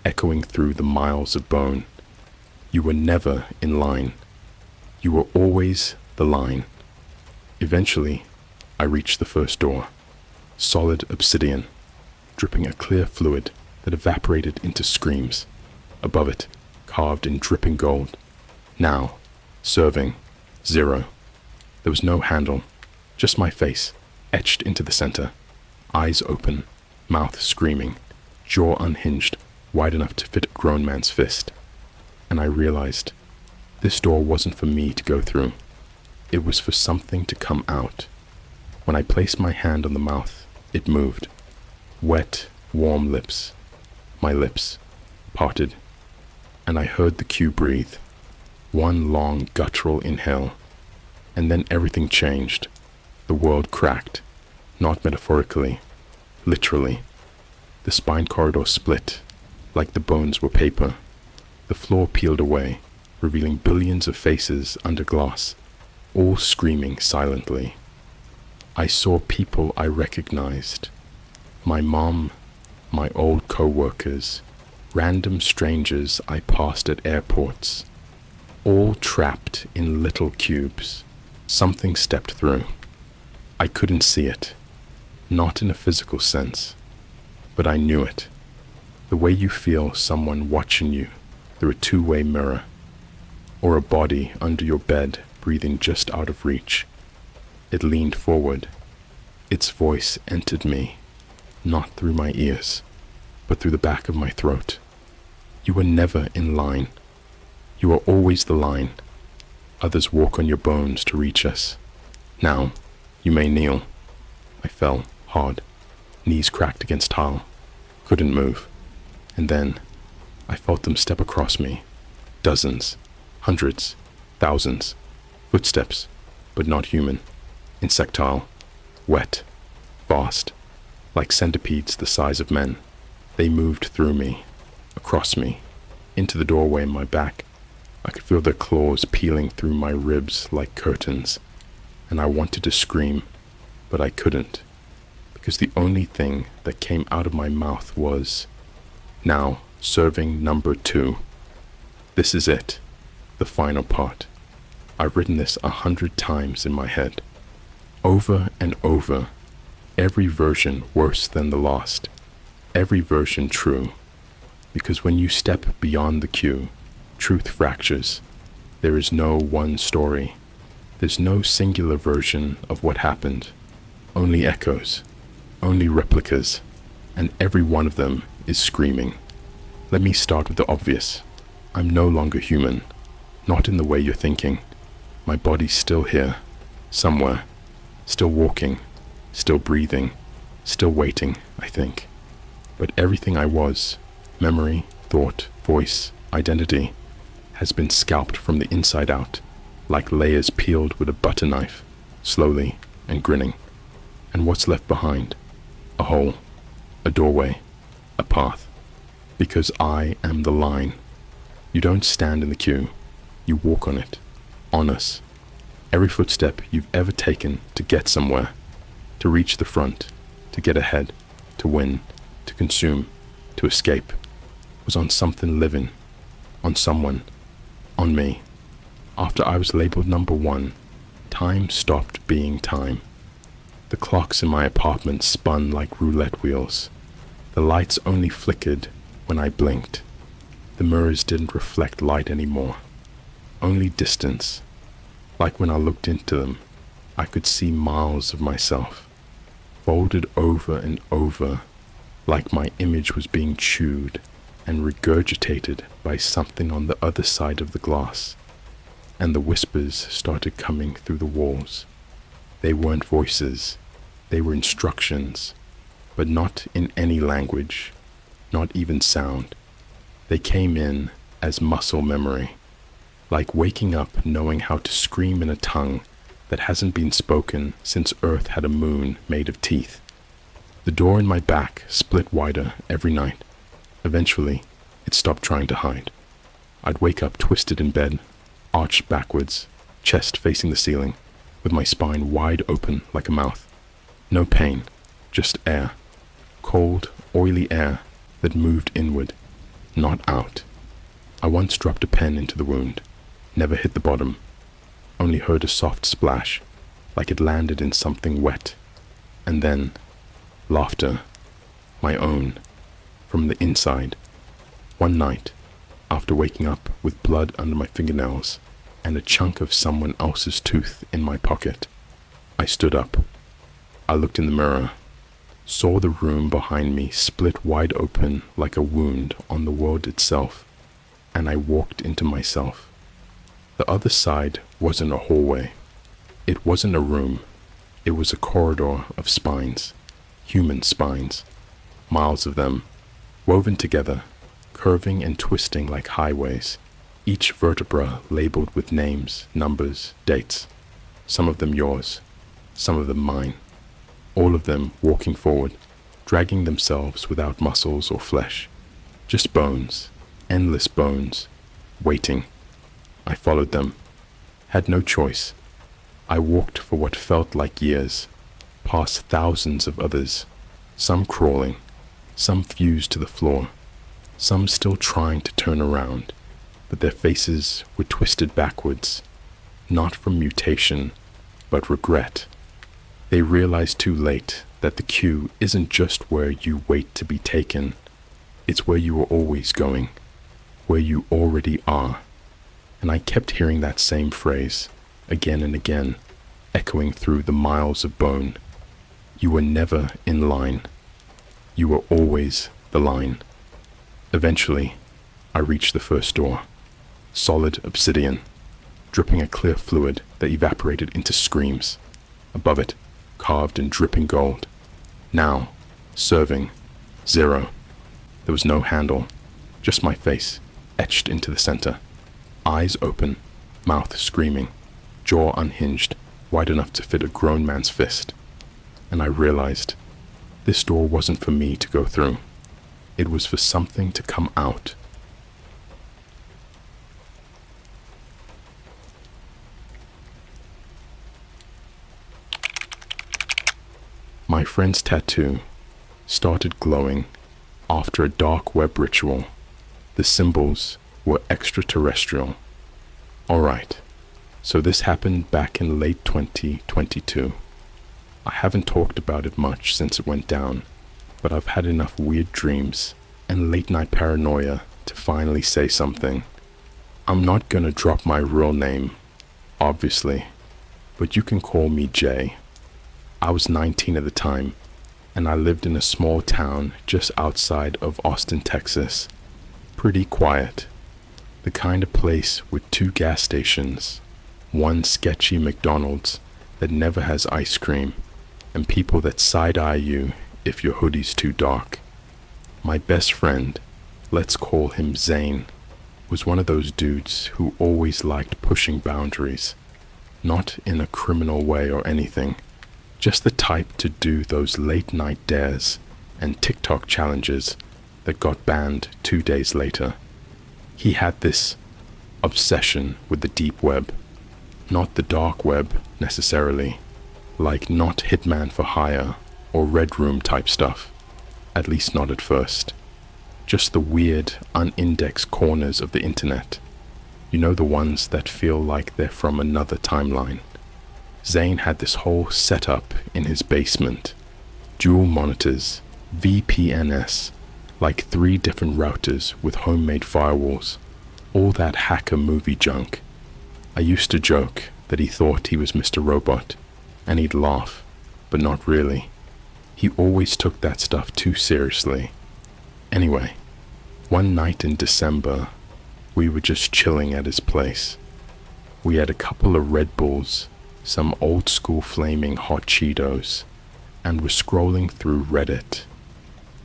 echoing through the miles of bone. You were never in line. You were always the line. Eventually, I reached the first door, solid obsidian, dripping a clear fluid that evaporated into screams. Above it, carved in dripping gold. Now, serving, 0. There was no handle, just my face, etched into the center, eyes open, mouth screaming, jaw unhinged, wide enough to fit a grown man's fist. And I realized this door wasn't for me to go through. It was for something to come out. When I placed my hand on the mouth, it moved. Wet, warm lips. My lips parted, and I heard the cue breathe. One long guttural inhale, and then everything changed. The world cracked, not metaphorically, literally. The spine corridor split, like the bones were paper. The floor peeled away, revealing billions of faces under glass, all screaming silently. I saw people I recognized. My mom, my old co-workers, random strangers I passed at airports, all trapped in little cubes. Something stepped through. I couldn't see it, not in a physical sense, but I knew it. The way you feel someone watching you through a two-way mirror, or a body under your bed breathing just out of reach. It leaned forward. Its voice entered me, not through my ears, but through the back of my throat. You were never in line. You are always the line. Others walk on your bones to reach us. Now, you may kneel. I fell hard, knees cracked against tile, couldn't move. And then, I felt them step across me. Dozens, hundreds, thousands. Footsteps, but not human. Insectile, wet, fast, like centipedes the size of men. They moved through me, across me, into the doorway in my back. I could feel their claws peeling through my ribs like curtains, and I wanted to scream, but I couldn't, because the only thing that came out of my mouth was, "Now, serving number 2. This is it, the final part." I've written this 100 times in my head, over and over, every version worse than the last, every version true, because when you step beyond the queue, truth fractures. There is no one story. There's no singular version of what happened, only echoes, only replicas, and every one of them is screaming. Let me start with the obvious. I'm no longer human, not in the way you're thinking. My body's still here, somewhere, still walking, still breathing, still waiting, I think. But everything I was, memory, thought, voice, identity, has been scalped from the inside out, like layers peeled with a butter knife, slowly and grinning. And what's left behind? A hole, a doorway, a path. Because I am the line. You don't stand in the queue, you walk on it. On us. Every footstep you've ever taken to get somewhere, to reach the front, to get ahead, to win, to consume, to escape, was on something living, on someone, on me. After I was labeled number 1, time stopped being time. The clocks in my apartment spun like roulette wheels. The lights only flickered when I blinked. The mirrors didn't reflect light anymore. Only distance. Like when I looked into them, I could see miles of myself, folded over and over, like my image was being chewed and regurgitated by something on the other side of the glass. And the whispers started coming through the walls. They weren't voices, they were instructions, but not in any language, not even sound. They came in as muscle memory. Like waking up knowing how to scream in a tongue that hasn't been spoken since Earth had a moon made of teeth. The door in my back split wider every night. Eventually, it stopped trying to hide. I'd wake up twisted in bed, arched backwards, chest facing the ceiling, with my spine wide open like a mouth. No pain, just air. Cold, oily air that moved inward, not out. I once dropped a pen into the wound, never hit the bottom, only heard a soft splash, like it landed in something wet. And then, laughter, my own, from the inside. One night, after waking up with blood under my fingernails and a chunk of someone else's tooth in my pocket, I stood up. I looked in the mirror, saw the room behind me split wide open like a wound on the world itself, and I walked into myself. The other side wasn't a hallway. It wasn't a room. It was a corridor of spines, human spines, miles of them, woven together, curving and twisting like highways, each vertebra labeled with names, numbers, dates, some of them yours, some of them mine, all of them walking forward, dragging themselves without muscles or flesh, just bones, endless bones, waiting. I followed them, had no choice. I walked for what felt like years, past thousands of others, some crawling, some fused to the floor, some still trying to turn around, but their faces were twisted backwards, not from mutation, but regret. They realized too late that the queue isn't just where you wait to be taken, it's where you are always going, where you already are. And I kept hearing that same phrase, again and again, echoing through the miles of bone. You were never in line. You were always the line. Eventually, I reached the first door, solid obsidian, dripping a clear fluid that evaporated into screams. Above it, carved in dripping gold. Now, serving, 0. There was no handle, just my face, etched into the center. Eyes open, mouth screaming, jaw unhinged, wide enough to fit a grown man's fist. And I realized this door wasn't for me to go through. It was for something to come out. My friend's tattoo started glowing after a dark web ritual. The symbols were extraterrestrial. Alright, so this happened back in late 2022. I haven't talked about it much since it went down, but I've had enough weird dreams and late night paranoia to finally say something. I'm not gonna drop my real name, obviously, but you can call me Jay. I was 19 at the time, and I lived in a small town just outside of Austin, Texas. Pretty quiet. The kind of place with 2 gas stations, one sketchy McDonald's that never has ice cream, and people that side-eye you if your hoodie's too dark. My best friend, let's call him Zane, was one of those dudes who always liked pushing boundaries. Not in a criminal way or anything, just the type to do those late night dares and TikTok challenges that got banned 2 days later. He had this obsession with the deep web, not the dark web necessarily, like not Hitman for Hire or Red Room type stuff, at least not at first. Just the weird, unindexed corners of the internet. You know, the ones that feel like they're from another timeline. Zane had this whole setup in his basement. Dual monitors, VPNs, like 3 different routers with homemade firewalls. All that hacker movie junk. I used to joke that he thought he was Mr. Robot, and he'd laugh, but not really. He always took that stuff too seriously. Anyway, one night in December, we were just chilling at his place. We had a couple of Red Bulls, some old school flaming hot Cheetos, and were scrolling through Reddit.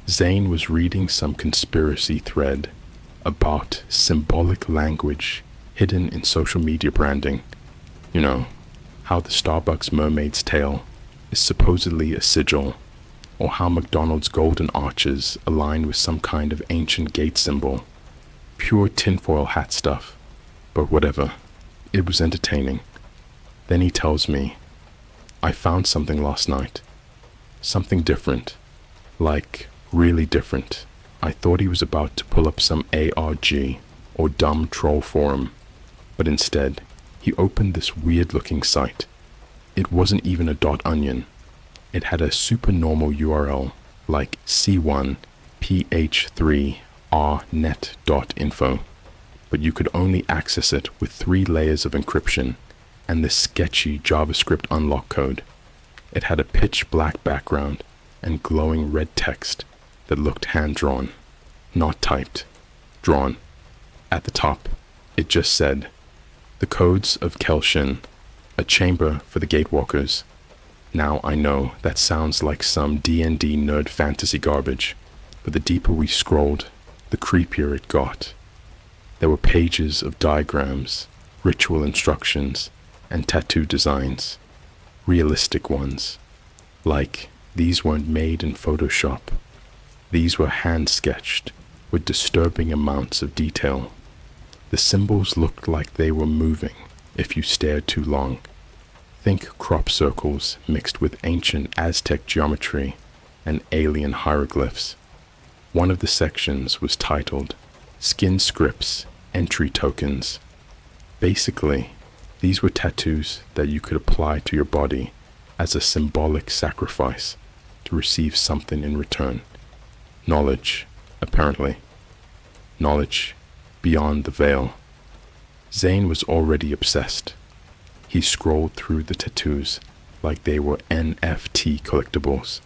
Zane was reading some conspiracy thread about symbolic language hidden in social media branding. You know, how the Starbucks mermaid's tail is supposedly a sigil, or how McDonald's golden arches align with some kind of ancient gate symbol. Pure tinfoil hat stuff, but whatever. It was entertaining. Then he tells me I found something last night. Something different. Like, really different. I thought he was about to pull up some ARG or dumb troll forum, but instead, he opened this weird-looking site. It wasn't even a .onion. It had a supernormal URL like c1ph3rnet.info, but you could only access it with 3 layers of encryption and this sketchy JavaScript unlock code. It had a pitch black background and glowing red text that looked hand-drawn, not typed, drawn. At the top, it just said, "The Codes of Kelshin, a chamber for the Gatewalkers." Now I know that sounds like some D&D nerd fantasy garbage, but the deeper we scrolled, the creepier it got. There were pages of diagrams, ritual instructions, and tattoo designs. Realistic ones. Like, these weren't made in Photoshop. These were hand-sketched with disturbing amounts of detail. The symbols looked like they were moving if you stared too long. Think crop circles mixed with ancient Aztec geometry and alien hieroglyphs. One of the sections was titled Skin Scripts Entry Tokens. Basically, these were tattoos that you could apply to your body as a symbolic sacrifice to receive something in return. Knowledge, apparently. Knowledge beyond the veil. Zane was already obsessed. He scrolled through the tattoos like they were NFT collectibles.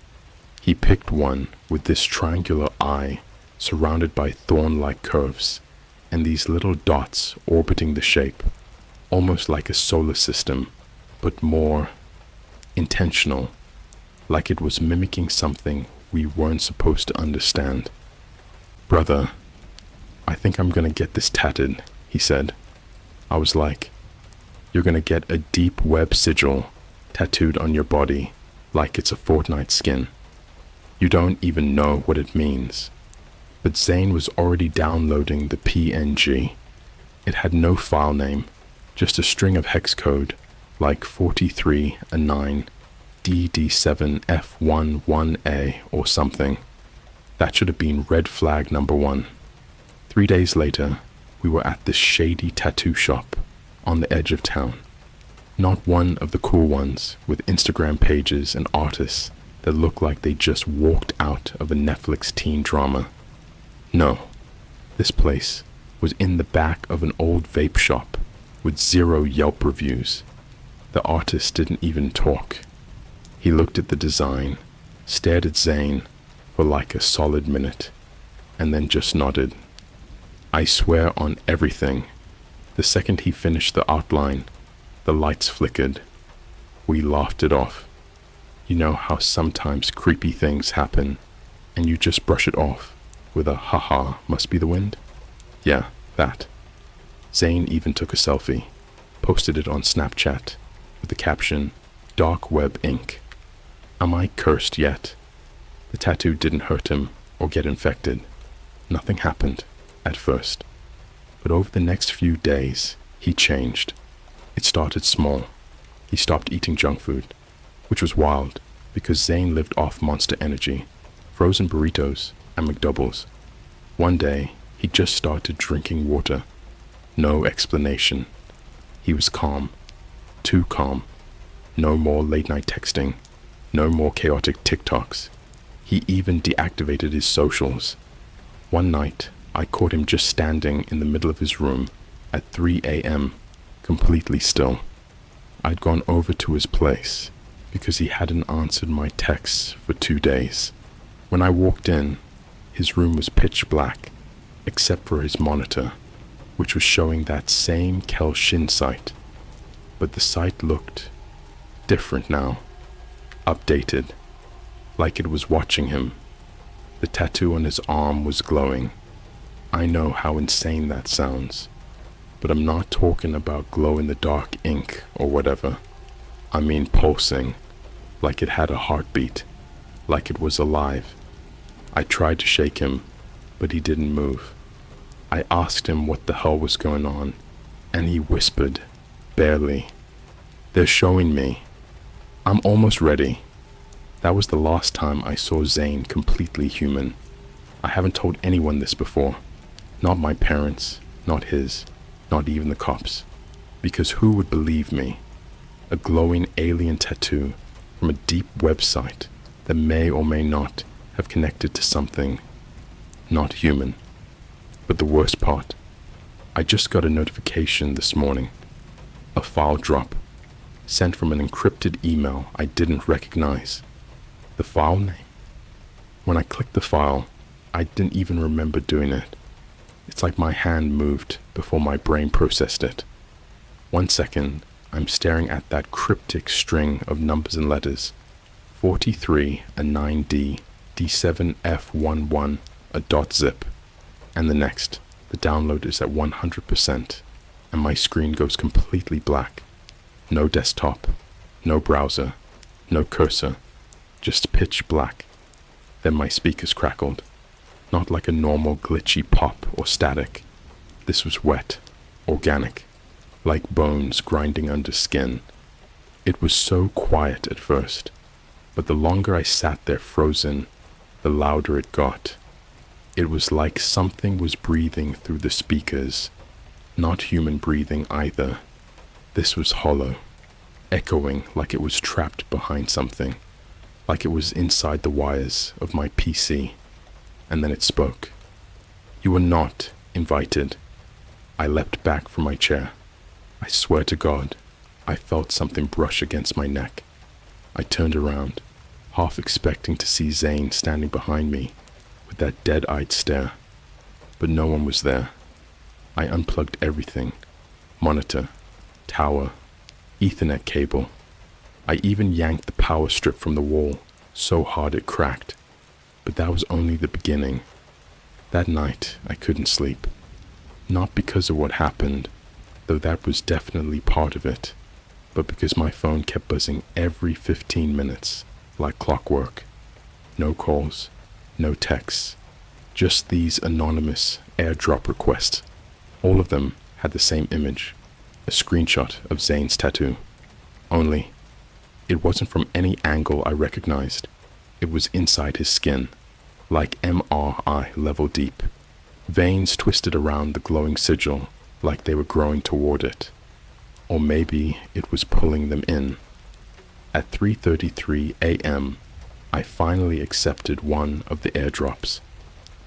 He picked one with this triangular eye surrounded by thorn-like curves and these little dots orbiting the shape, almost like a solar system, but more intentional, like it was mimicking something we weren't supposed to understand. "Brother, I think I'm gonna get this tatted," he said. I was like, "You're gonna get a deep web sigil tattooed on your body like it's a Fortnite skin. You don't even know what it means." But Zane was already downloading the PNG. It had no file name, just a string of hex code like 43A9 DD7F11A or something. That should have been red flag number 1. 3 days later, we were at this shady tattoo shop on the edge of town. Not one of the cool ones with Instagram pages and artists that look like they just walked out of a Netflix teen drama. No, this place was in the back of an old vape shop with 0 Yelp reviews. The artist didn't even talk. He looked at the design, stared at Zane for like a solid minute, and then just nodded. I swear on everything, the second he finished the outline, the lights flickered. We laughed it off. You know how sometimes creepy things happen, and you just brush it off with a haha must be the wind? Yeah, that. Zane even took a selfie, posted it on Snapchat with the caption, "Dark Web Ink." Am I cursed yet? The tattoo didn't hurt him or get infected. Nothing happened at first. But over the next few days, he changed. It started small. He stopped eating junk food, which was wild because Zane lived off Monster Energy, frozen burritos, and McDoubles. One day, he just started drinking water. No explanation. He was calm. Too calm. No more late-night texting. No more chaotic TikToks. He even deactivated his socials. One night, I caught him just standing in the middle of his room at 3 a.m., completely still. I'd gone over to his place because he hadn't answered my texts for 2 days. When I walked in, his room was pitch black, except for his monitor, which was showing that same Kelshin site. But the site looked different now, updated, like it was watching him. The tattoo on his arm was glowing. I know how insane that sounds, but I'm not talking about glow-in-the-dark ink or whatever. I mean pulsing, like it had a heartbeat, like it was alive. I tried to shake him, but he didn't move. I asked him what the hell was going on, and he whispered, barely, "They're showing me." I'm almost ready. That was the last time I saw Zane completely human. I haven't told anyone this before. Not my parents, not his, not even the cops. Because who would believe me? A glowing alien tattoo from a deep website that may or may not have connected to something not human. But the worst part, I just got a notification this morning. A file drop, sent from an encrypted email I didn't recognize. The file name? When I clicked the file, I didn't even remember doing it. It's like my hand moved before my brain processed it. 1 second, I'm staring at that cryptic string of numbers and letters. 43, a 9D, D7F11, a .zip. And the next, the download is at 100%, and my screen goes completely black. No desktop, no browser, no cursor, just pitch black. Then my speakers crackled. Not like a normal glitchy pop or static. This was wet, organic, like bones grinding under skin. It was so quiet at first, but the longer I sat there frozen, the louder it got. It was like something was breathing through the speakers. Not human breathing either. This was hollow, echoing like it was trapped behind something, like it was inside the wires of my PC. And then it spoke. You were not invited. I leapt back from my chair. I swear to God, I felt something brush against my neck. I turned around, half expecting to see Zane standing behind me with that dead-eyed stare. But no one was there. I unplugged everything. Monitor, tower, Ethernet cable. I even yanked the power strip from the wall so hard it cracked. But that was only the beginning. That night, I couldn't sleep. Not because of what happened, though that was definitely part of it, but because my phone kept buzzing every 15 minutes, like clockwork. No calls, no texts, just these anonymous airdrop requests. All of them had the same image, a screenshot of Zane's tattoo. Only, it wasn't from any angle I recognized. It was inside his skin, like MRI level deep. Veins twisted around the glowing sigil like they were growing toward it. Or maybe it was pulling them in. At 3:33 a.m., I finally accepted one of the airdrops.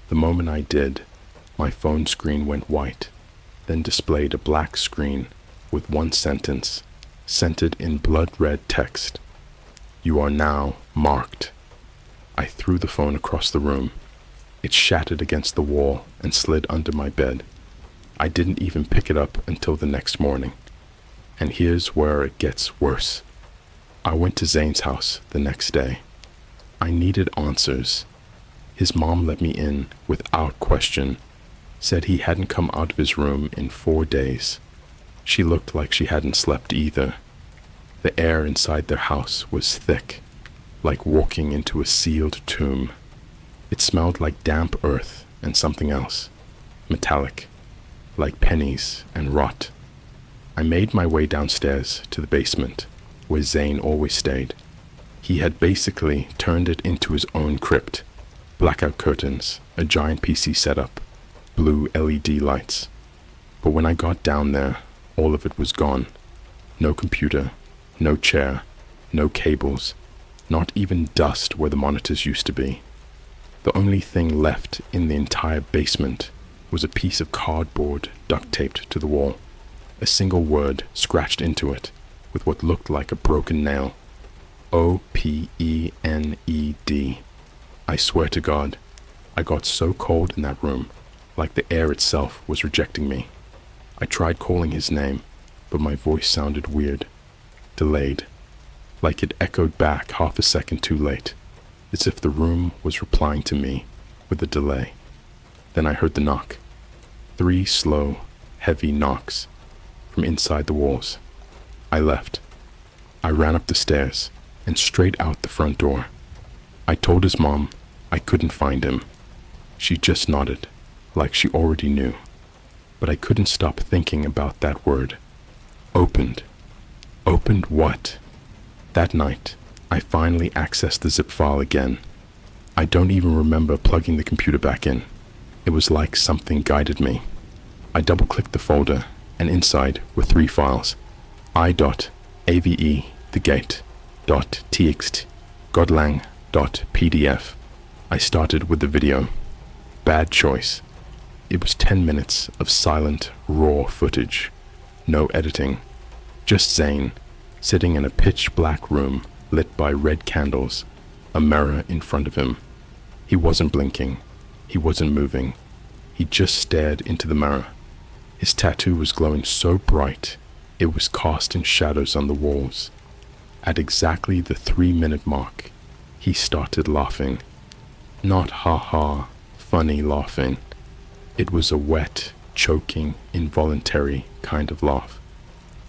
The moment I did, my phone screen went white, then displayed a black screen with one sentence, scented in blood-red text. You are now marked. I threw the phone across the room. It shattered against the wall and slid under my bed. I didn't even pick it up until the next morning. And here's where it gets worse. I went to Zane's house the next day. I needed answers. His mom let me in without question, said he hadn't come out of his room in 4 days. She looked like she hadn't slept either. The air inside their house was thick, like walking into a sealed tomb. It smelled like damp earth and something else, metallic, like pennies and rot. I made my way downstairs to the basement, where Zane always stayed. He had basically turned it into his own crypt. Blackout curtains, a giant PC setup, blue LED lights. But when I got down there, all of it was gone. No computer, no chair, no cables, not even dust where the monitors used to be. The only thing left in the entire basement was a piece of cardboard duct taped to the wall. A single word scratched into it with what looked like a broken nail. OPENED. I swear to God, I got so cold in that room, like the air itself was rejecting me. I tried calling his name, but my voice sounded weird, delayed, like it echoed back half a second too late, as if the room was replying to me with a delay. Then I heard the knock. 3 slow, heavy knocks from inside the walls. I left. I ran up the stairs and straight out the front door. I told his mom I couldn't find him. She just nodded, like she already knew. But I couldn't stop thinking about that word. Opened. Opened what? That night, I finally accessed the zip file again. I don't even remember plugging the computer back in. It was like something guided me. I double-clicked the folder, and inside were 3 files: i.ave, thegate.txt, godlang.pdf. I started with the video. Bad choice. It was 10 minutes of silent, raw footage. No editing. Just Zane, sitting in a pitch-black room lit by red candles, a mirror in front of him. He wasn't blinking. He wasn't moving. He just stared into the mirror. His tattoo was glowing so bright, it was casting shadows on the walls. At exactly the 3-minute mark, he started laughing. Not ha-ha, funny laughing. It was a wet, choking, involuntary kind of laugh.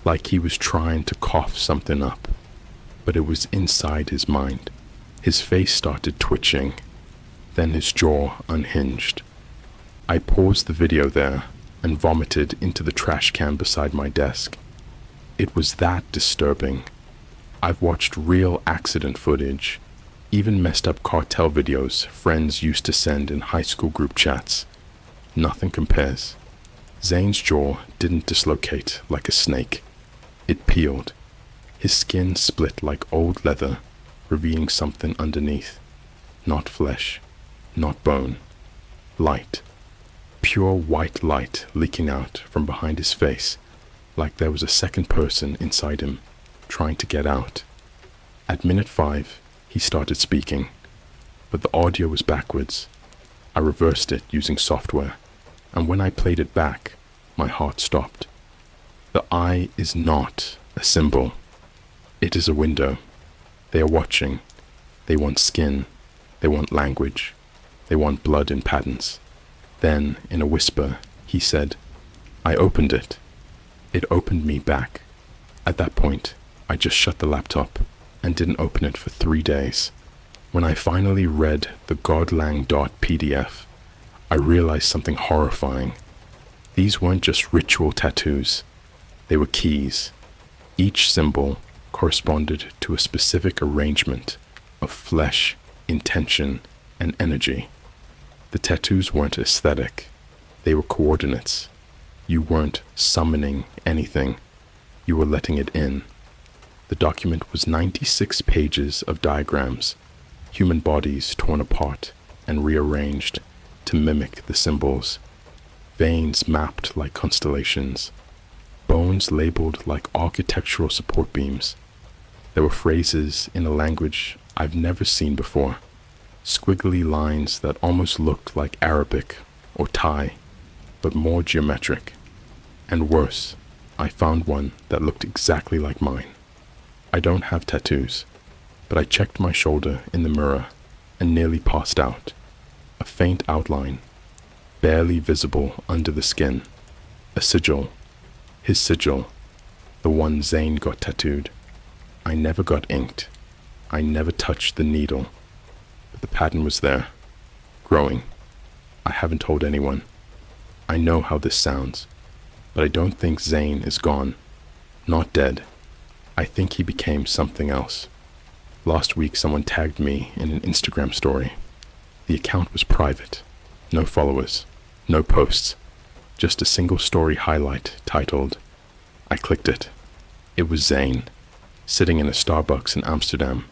Like he was trying to cough something up, but it was inside his mind. His face started twitching, then his jaw unhinged. I paused the video there and vomited into the trash can beside my desk. It was that disturbing. I've watched real accident footage, even messed up cartel videos friends used to send in high school group chats. Nothing compares. Zane's jaw didn't dislocate like a snake. It peeled. His skin split like old leather, revealing something underneath. Not flesh, not bone. Light. Pure white light leaking out from behind his face, like there was a second person inside him, trying to get out. At minute 5, he started speaking, but the audio was backwards. I reversed it using software, and when I played it back, my heart stopped. The eye is not a symbol. It is a window. They are watching. They want skin. They want language. They want blood in patterns. Then, in a whisper, he said, I opened it. It opened me back. At that point, I just shut the laptop and didn't open it for 3 days. When I finally read the godlang.pdf, I realized something horrifying. These weren't just ritual tattoos. They were keys. Each symbol corresponded to a specific arrangement of flesh, intention, and energy. The tattoos weren't aesthetic. They were coordinates. You weren't summoning anything. You were letting it in. The document was 96 pages of diagrams, human bodies torn apart and rearranged to mimic the symbols, veins mapped like constellations, bones labeled like architectural support beams. There were phrases in a language I've never seen before, squiggly lines that almost looked like Arabic or Thai, but more geometric. And worse, I found one that looked exactly like mine. I don't have tattoos, but I checked my shoulder in the mirror and nearly passed out. A faint outline, barely visible under the skin. A sigil. His sigil. The one Zane got tattooed. I never got inked. I never touched the needle. But the pattern was there, growing. I haven't told anyone. I know how this sounds, but I don't think Zane is gone. Not dead. I think he became something else. Last week someone tagged me in an Instagram story. The account was private. No followers. No posts. Just a single story highlight titled, I clicked it. It was Zane, sitting in a Starbucks in Amsterdam.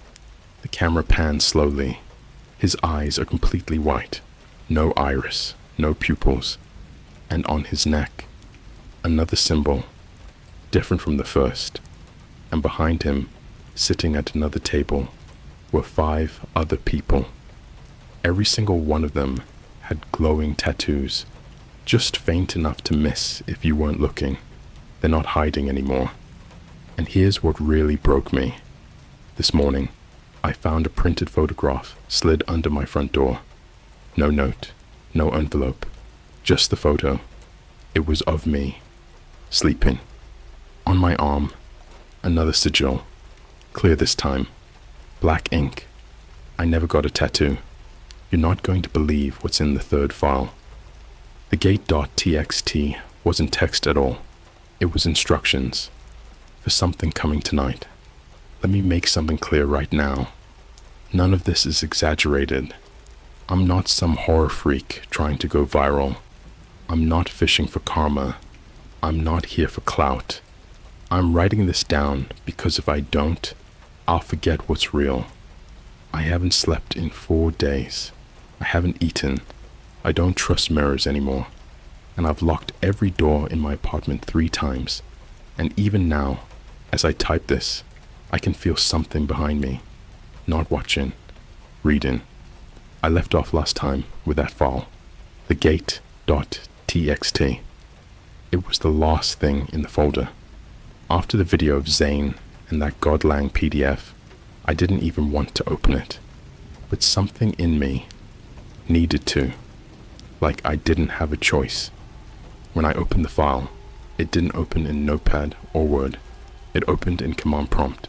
The camera pans slowly. His eyes are completely white. No iris. No pupils. And on his neck, another symbol, different from the first. And behind him, sitting at another table, were 5 other people. Every single one of them had glowing tattoos, just faint enough to miss if you weren't looking. They're not hiding anymore. And here's what really broke me. This morning, I found a printed photograph slid under my front door. No note, no envelope, just the photo. It was of me, sleeping. On my arm, another sigil, clear this time, black ink. I never got a tattoo. You're not going to believe what's in the 3rd file. The gate.txt wasn't text at all. It was instructions for something coming tonight. Let me make something clear right now. None of this is exaggerated. I'm not some horror freak trying to go viral. I'm not fishing for karma. I'm not here for clout. I'm writing this down because if I don't, I'll forget what's real. I haven't slept in 4 days. I haven't eaten. I don't trust mirrors anymore. And I've locked every door in my apartment 3 times. And even now, as I type this, I can feel something behind me. Not watching, reading. I left off last time with that file, the gate.txt. It was the last thing in the folder. After the video of Zane and that godlang PDF, I didn't even want to open it. But something in me needed to, like I didn't have a choice. When I opened the file, it didn't open in Notepad or Word. It opened in command prompt,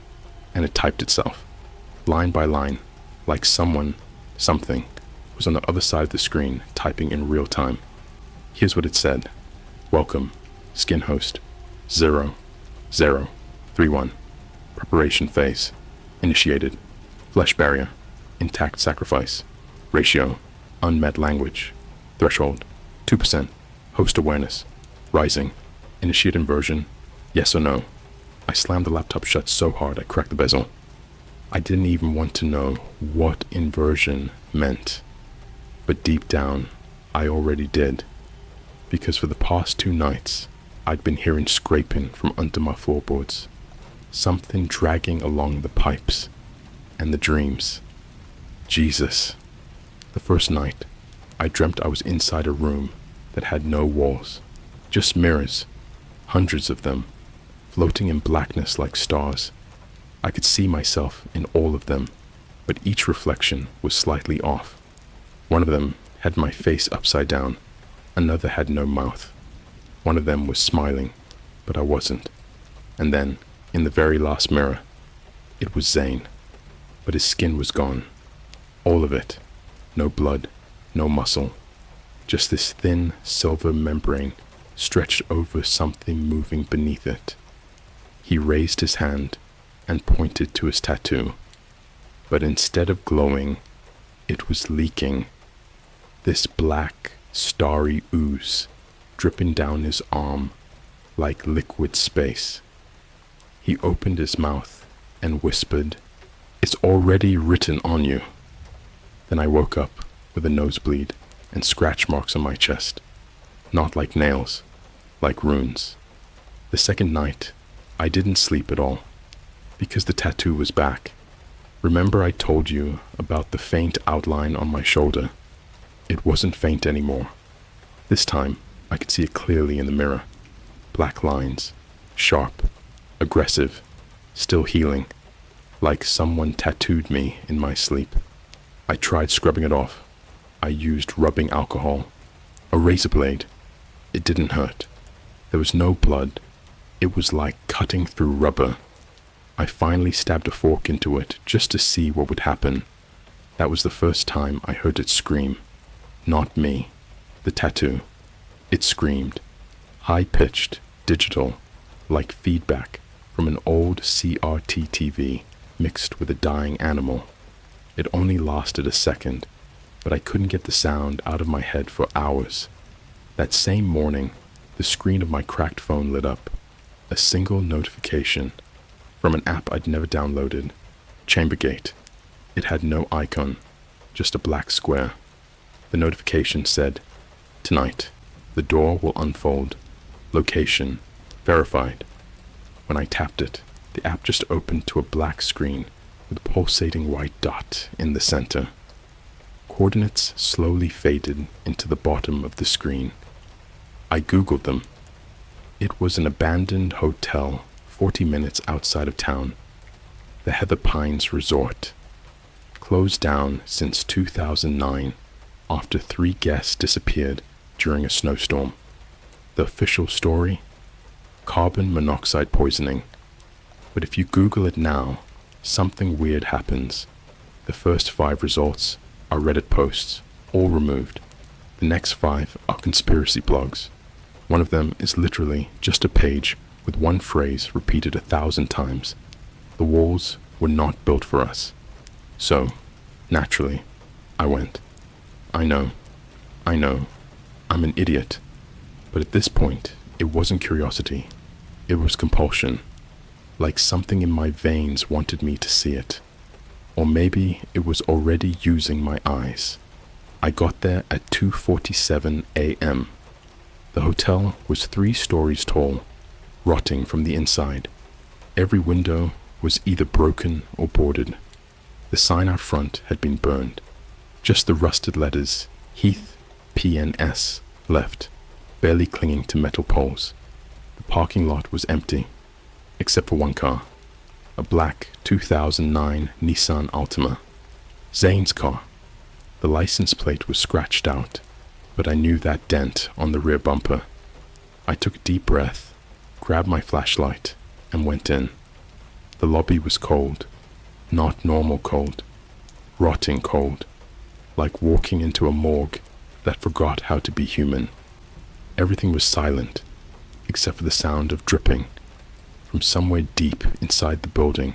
and it typed itself, line by line, like something was on the other side of the screen typing in real time. Here's what it said. Welcome, skin host, 0031. Preparation phase, initiated. Flesh barrier, intact sacrifice. Ratio, unmet language. Threshold, 2%. Host awareness, rising. Initiate inversion, yes or no. I slammed the laptop shut so hard I cracked the bezel. I didn't even want to know what inversion meant. But deep down, I already did. Because for the past 2 nights, I'd been hearing scraping from under my floorboards. Something dragging along the pipes. And the dreams. Jesus. The first night, I dreamt I was inside a room that had no walls. Just mirrors. Hundreds of them. Floating in blackness like stars. I could see myself in all of them, but each reflection was slightly off. One of them had my face upside down, another had no mouth. One of them was smiling, but I wasn't. And then, in the very last mirror, it was Zane, but his skin was gone. All of it. No blood, no muscle. Just this thin silver membrane stretched over something moving beneath it. He raised his hand and pointed to his tattoo, but instead of glowing, it was leaking. This black, starry ooze dripping down his arm like liquid space. He opened his mouth and whispered, "It's already written on you." Then I woke up with a nosebleed and scratch marks on my chest, not like nails, like runes. The second night, I didn't sleep at all, because the tattoo was back. Remember I told you about the faint outline on my shoulder? It wasn't faint anymore. This time, I could see it clearly in the mirror. Black lines, sharp, aggressive, still healing, like someone tattooed me in my sleep. I tried scrubbing it off. I used rubbing alcohol, a razor blade. It didn't hurt. There was no blood. It was like cutting through rubber. I finally stabbed a fork into it just to see what would happen. That was the first time I heard it scream. Not me. The tattoo. It screamed. High-pitched, digital, like feedback from an old CRT TV mixed with a dying animal. It only lasted a second, but I couldn't get the sound out of my head for hours. That same morning, the screen of my cracked phone lit up. A single notification from an app I'd never downloaded. Chambergate. It had no icon, just a black square. The notification said, "Tonight, the door will unfold. Location, verified." When I tapped it, the app just opened to a black screen with a pulsating white dot in the center. Coordinates slowly faded into the bottom of the screen. I Googled them. It was an abandoned hotel 40 minutes outside of town, the Heather Pines Resort. Closed down since 2009 after 3 guests disappeared during a snowstorm. The official story? Carbon monoxide poisoning. But if you Google it now, something weird happens. The first 5 results are Reddit posts, all removed. The next 5 are conspiracy blogs. One of them is literally just a page with one phrase repeated 1,000 times. The walls were not built for us. So, naturally, I went. I know, I'm an idiot. But at this point, it wasn't curiosity. It was compulsion. Like something in my veins wanted me to see it. Or maybe it was already using my eyes. I got there at 2:47 a.m. The hotel was 3 stories tall, rotting from the inside. Every window was either broken or boarded. The sign out front had been burned. Just the rusted letters, Heath, PNS, left, barely clinging to metal poles. The parking lot was empty, except for one car, a black 2009 Nissan Altima. Zane's car. The license plate was scratched out, but I knew that dent on the rear bumper. I took a deep breath, grabbed my flashlight, and went in. The lobby was cold, not normal cold, rotting cold, like walking into a morgue that forgot how to be human. Everything was silent, except for the sound of dripping from somewhere deep inside the building.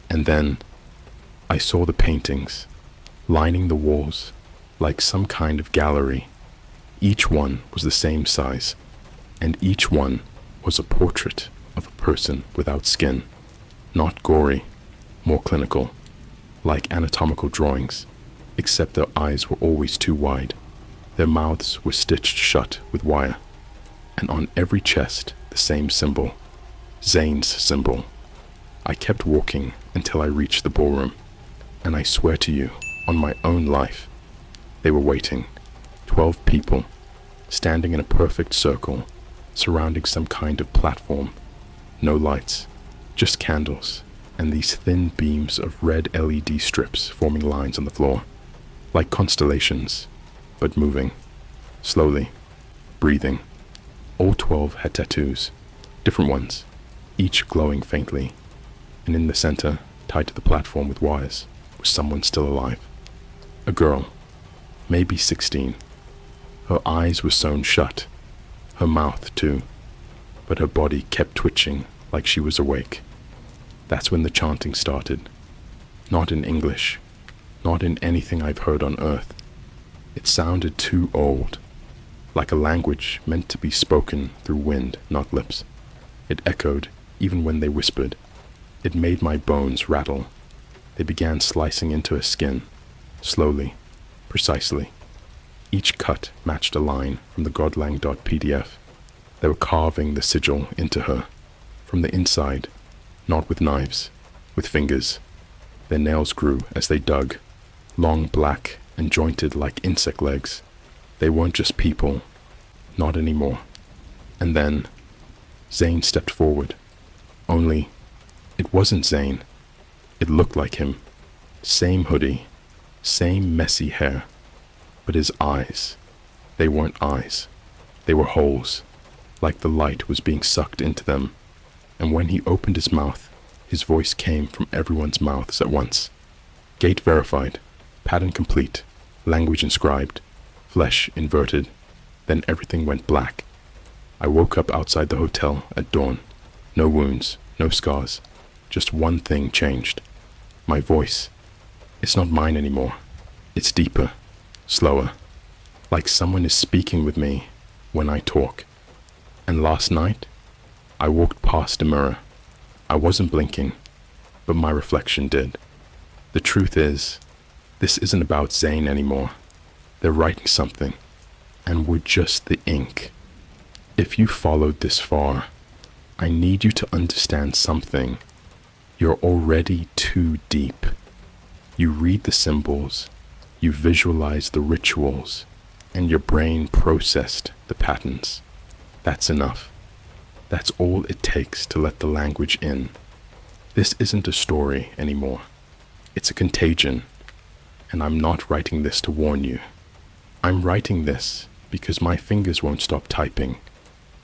And then I saw the paintings lining the walls like some kind of gallery. Each one was the same size, and each one was a portrait of a person without skin. Not gory, more clinical, like anatomical drawings, except their eyes were always too wide. Their mouths were stitched shut with wire, and on every chest the same symbol, Zane's symbol. I kept walking until I reached the ballroom, and I swear to you, on my own life, they were waiting. 12 people, standing in a perfect circle, surrounding some kind of platform. No lights, just candles, and these thin beams of red LED strips forming lines on the floor, like constellations, but moving, slowly, breathing. All 12 had tattoos, different ones, each glowing faintly, and in the center, tied to the platform with wires, was someone still alive. A girl, maybe 16. Her eyes were sewn shut, her mouth too, but her body kept twitching like she was awake. That's when the chanting started. Not in English, not in anything I've heard on Earth. It sounded too old, like a language meant to be spoken through wind, not lips. It echoed even when they whispered. It made my bones rattle. They began slicing into her skin, slowly, precisely. Each cut matched a line from the godlang.pdf. They were carving the sigil into her, from the inside, not with knives, with fingers. Their nails grew as they dug, long, black, and jointed like insect legs. They weren't just people, not anymore. And then, Zane stepped forward. Only, it wasn't Zane. It looked like him. Same hoodie, same messy hair. But his eyes, they weren't eyes. They were holes, like the light was being sucked into them. And when he opened his mouth, his voice came from everyone's mouths at once. Gate verified, pattern complete, language inscribed, flesh inverted. Then everything went black. I woke up outside the hotel at dawn. No wounds, no scars. Just one thing changed. My voice. It's not mine anymore. It's deeper, slower, like someone is speaking with me when I talk. And last night, I walked past a mirror. I wasn't blinking, but my reflection did. The truth is, this isn't about Zane anymore. They're writing something, and we're just the ink. If you followed this far, I need you to understand something. You're already too deep. You read the symbols, you visualize the rituals, and your brain processed the patterns. That's enough. That's all it takes to let the language in. This isn't a story anymore. It's a contagion, and I'm not writing this to warn you. I'm writing this because my fingers won't stop typing.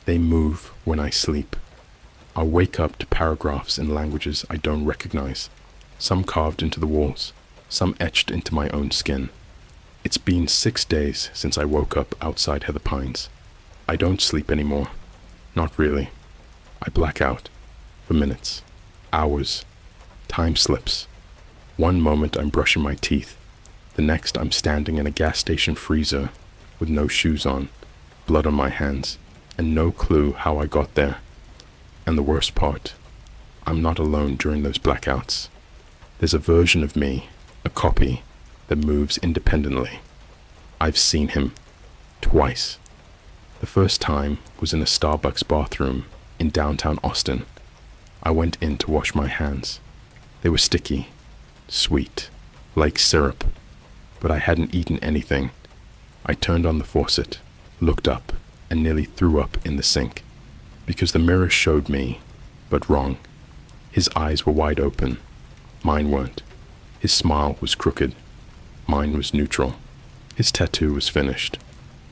They move when I sleep. I'll wake up to paragraphs in languages I don't recognize, some carved into the walls, some etched into my own skin. It's been 6 days since I woke up outside Heather Pines. I don't sleep anymore. Not really. I black out. For minutes. Hours. Time slips. One moment I'm brushing my teeth. The next I'm standing in a gas station freezer with no shoes on, blood on my hands, and no clue how I got there. And the worst part, I'm not alone during those blackouts. There's a version of me, a copy, that moves independently. I've seen him. Twice. The first time was in a Starbucks bathroom in downtown Austin. I went in to wash my hands. They were sticky, sweet, like syrup, but I hadn't eaten anything. I turned on the faucet, looked up, and nearly threw up in the sink, because the mirror showed me, but wrong. His eyes were wide open. Mine weren't. His smile was crooked. Mine was neutral. His tattoo was finished.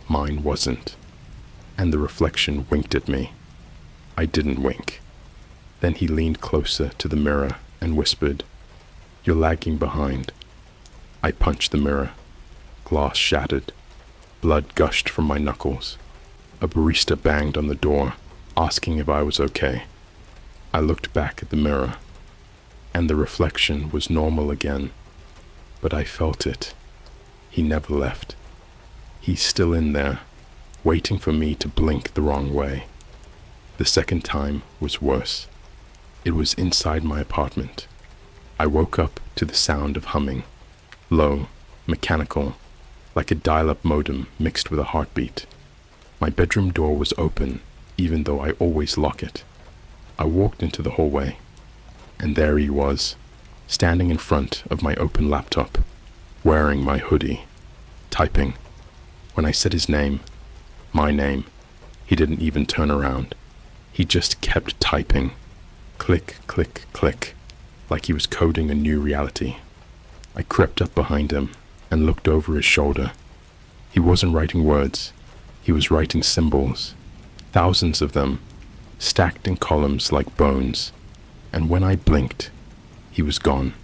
Mine wasn't. And the reflection winked at me. I didn't wink. Then he leaned closer to the mirror and whispered, "You're lagging behind." I punched the mirror. Glass shattered. Blood gushed from my knuckles. A barista banged on the door, asking if I was okay. I looked back at the mirror, and the reflection was normal again, but I felt it. He never left. He's still in there, waiting for me to blink the wrong way. The second time was worse. It was inside my apartment. I woke up to the sound of humming, low, mechanical, like a dial-up modem mixed with a heartbeat. My bedroom door was open, even though I always lock it. I walked into the hallway, and there he was, standing in front of my open laptop, wearing my hoodie, typing. When I said his name, my name, he didn't even turn around. He just kept typing, click, click, click, like he was coding a new reality. I crept up behind him and looked over his shoulder. He wasn't writing words, he was writing symbols, thousands of them, stacked in columns like bones, and when I blinked, he was gone.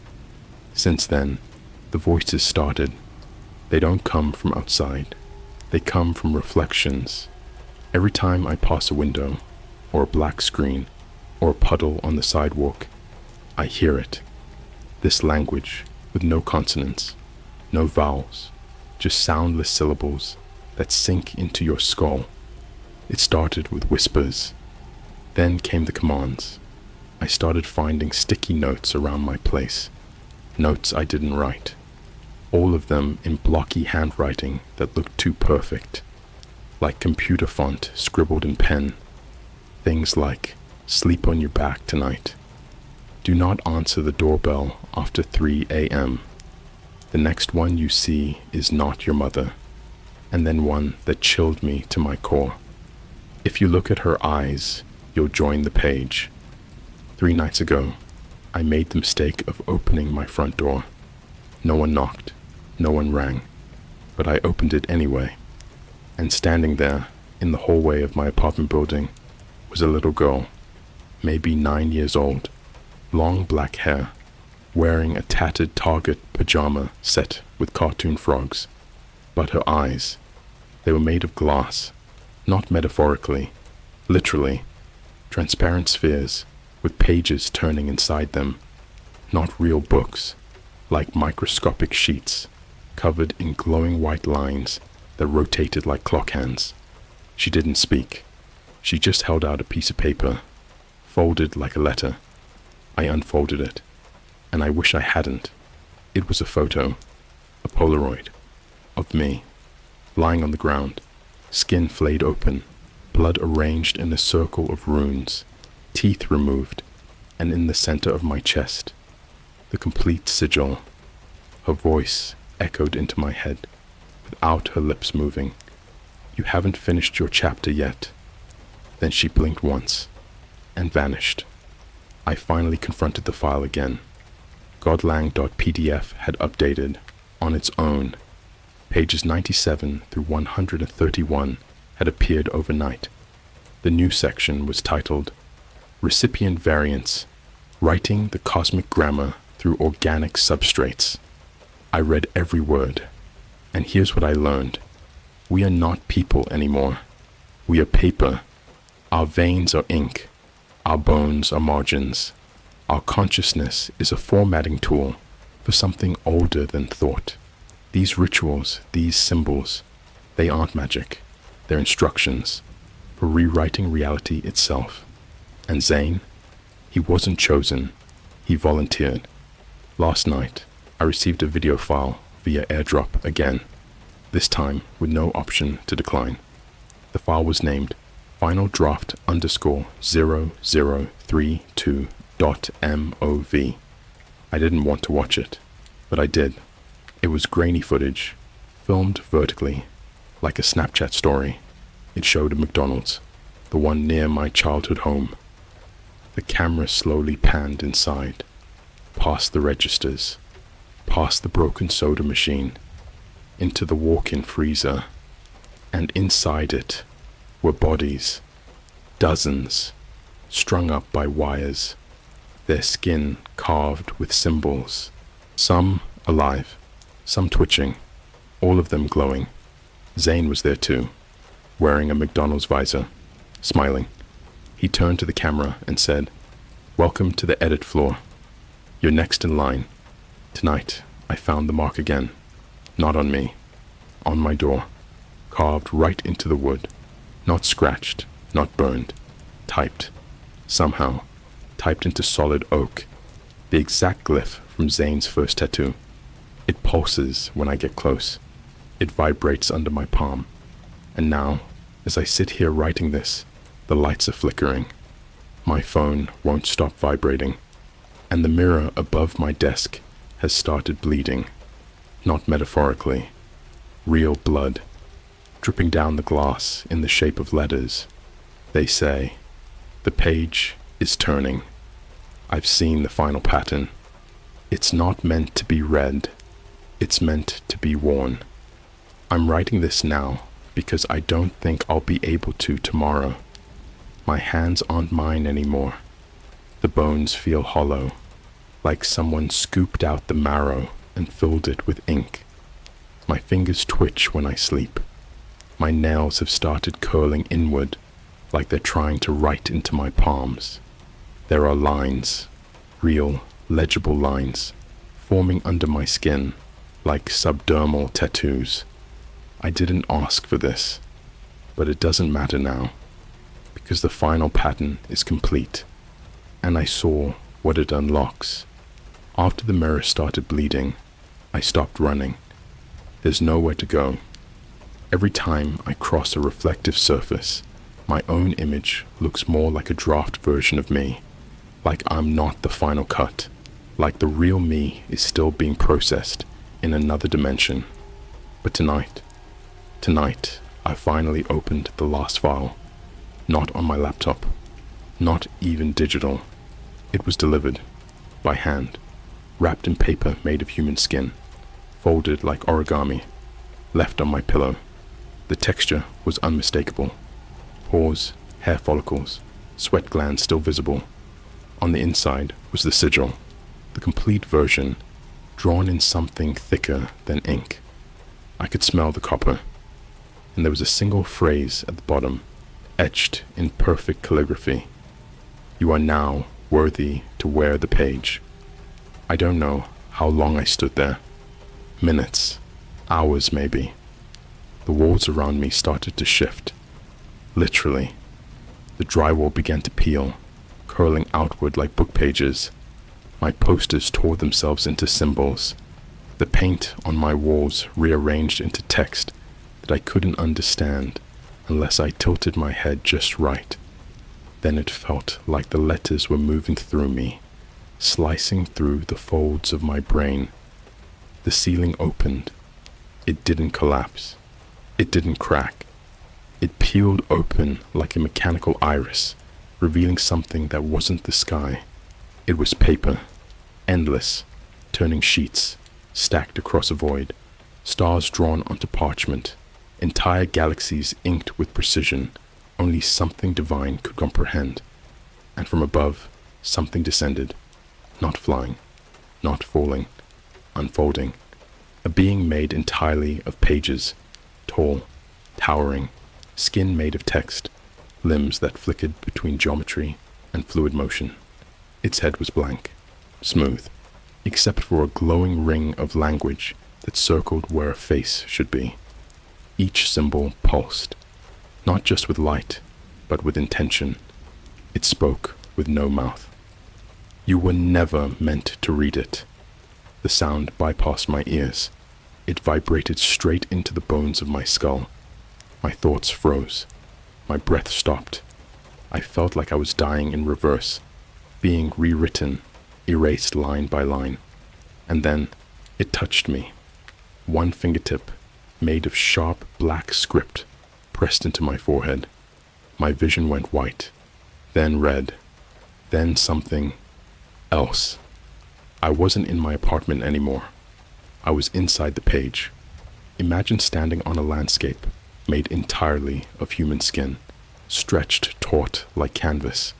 Since then, the voices started. They don't come from outside. They come from reflections. Every time I pass a window, or a black screen, or a puddle on the sidewalk, I hear it. This language, with no consonants, no vowels, just soundless syllables that sink into your skull. It started with whispers. Then came the commands. I started finding sticky notes around my place. Notes I didn't write. All of them in blocky handwriting that looked too perfect. Like computer font scribbled in pen. Things like, "Sleep on your back tonight. Do not answer the doorbell after 3 a.m. The next one you see is not your mother." And then one that chilled me to my core. "If you look at her eyes, you'll join the page." 3 nights ago, I made the mistake of opening my front door. No one knocked, no one rang, but I opened it anyway. And standing there, in the hallway of my apartment building, was a little girl, maybe 9 years old, long black hair, wearing a tattered Target pajama set with cartoon frogs. But her eyes, they were made of glass, not metaphorically, literally, transparent spheres with pages turning inside them, not real books, like microscopic sheets, covered in glowing white lines that rotated like clock hands. She didn't speak. She just held out a piece of paper, folded like a letter. I unfolded it, and I wish I hadn't. It was a photo, a Polaroid, of me, lying on the ground, skin flayed open, blood arranged in a circle of runes, teeth removed, and in the center of my chest, the complete sigil. Her voice echoed into my head, without her lips moving. "You haven't finished your chapter yet." Then she blinked once, and vanished. I finally confronted the file again. godlang.pdf had updated, on its own. Pages 97 through 131 had appeared overnight. The new section was titled, "Recipient Variants, Writing the Cosmic Grammar Through Organic Substrates." I read every word, and here's what I learned. We are not people anymore. We are paper. Our veins are ink. Our bones are margins. Our consciousness is a formatting tool for something older than thought. These rituals, these symbols, they aren't magic. They're instructions for rewriting reality itself. And Zane, he wasn't chosen. He volunteered. Last night, I received a video file via airdrop again, this time with no option to decline. The file was named final draft _0032.mov. I didn't want to watch it, but I did. It was grainy footage, filmed vertically, like a Snapchat story. It showed a McDonald's, the one near my childhood home. The camera slowly panned inside, past the registers, past the broken soda machine, into the walk-in freezer, and inside it were bodies, dozens, strung up by wires, their skin carved with symbols, some alive, some twitching, all of them glowing. Zane was there too, wearing a McDonald's visor, smiling. He turned to the camera and said, "Welcome to the edit floor. You're next in line. Tonight, I found the mark again. Not on me. On my door. Carved right into the wood. Not scratched, not burned. Typed. Somehow, typed into solid oak. The exact glyph from Zane's first tattoo. It pulses when I get close. It vibrates under my palm. And now, as I sit here writing this, the lights are flickering. My phone won't stop vibrating. And the mirror above my desk has started bleeding. Not metaphorically. Real blood. Dripping down the glass in the shape of letters. They say, the page is turning. I've seen the final pattern. It's not meant to be read. It's meant to be worn. I'm writing this now because I don't think I'll be able to tomorrow. My hands aren't mine anymore. The bones feel hollow, like someone scooped out the marrow and filled it with ink. My fingers twitch when I sleep. My nails have started curling inward, like they're trying to write into my palms. There are lines, real, legible lines, forming under my skin, like subdermal tattoos. I didn't ask for this, but it doesn't matter now, because the final pattern is complete, and I saw what it unlocks. After the mirror started bleeding, I stopped running. There's nowhere to go. Every time I cross a reflective surface, my own image looks more like a draft version of me, like I'm not the final cut, like the real me is still being processed in another dimension. But tonight, I finally opened the last file. Not on my laptop, not even digital. It was delivered, by hand, wrapped in paper made of human skin, folded like origami, left on my pillow. The texture was unmistakable. Pores, hair follicles, sweat glands still visible. On the inside was the sigil, the complete version, drawn in something thicker than ink. I could smell the copper, and there was a single phrase at the bottom, etched in perfect calligraphy. You are now worthy to wear the page. I don't know how long I stood there. Minutes, hours maybe. The walls around me started to shift. Literally. The drywall began to peel, curling outward like book pages. My posters tore themselves into symbols. The paint on my walls rearranged into text that I couldn't understand unless I tilted my head just right. Then it felt like the letters were moving through me, slicing through the folds of my brain. The ceiling opened. It didn't collapse. It didn't crack. It peeled open like a mechanical iris, revealing something that wasn't the sky. It was paper, endless, turning sheets, stacked across a void, stars drawn onto parchment, entire galaxies inked with precision only something divine could comprehend. And from above, something descended, not flying, not falling, unfolding, a being made entirely of pages, tall, towering, skin made of text, limbs that flickered between geometry and fluid motion. Its head was blank, smooth, except for a glowing ring of language that circled where a face should be. Each symbol pulsed, not just with light, but with intention. It spoke with no mouth. You were never meant to read it. The sound bypassed my ears. It vibrated straight into the bones of my skull. My thoughts froze. My breath stopped. I felt like I was dying in reverse, being rewritten, erased line by line. And then it touched me. One fingertip, made of sharp black script, pressed into my forehead. My vision went white, then red, then something else. I wasn't in my apartment anymore. I was inside the page. Imagine standing on a landscape made entirely of human skin, stretched taut like canvas,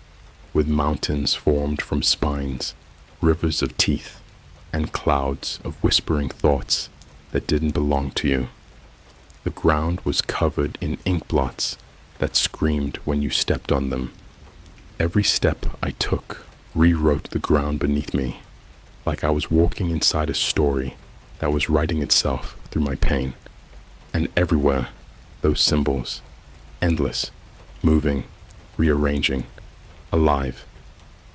with mountains formed from spines, rivers of teeth, and clouds of whispering thoughts that didn't belong to you. The ground was covered in ink blots that screamed when you stepped on them. Every step I took rewrote the ground beneath me, like I was walking inside a story that was writing itself through my pain. And everywhere, those symbols, endless, moving, rearranging, alive.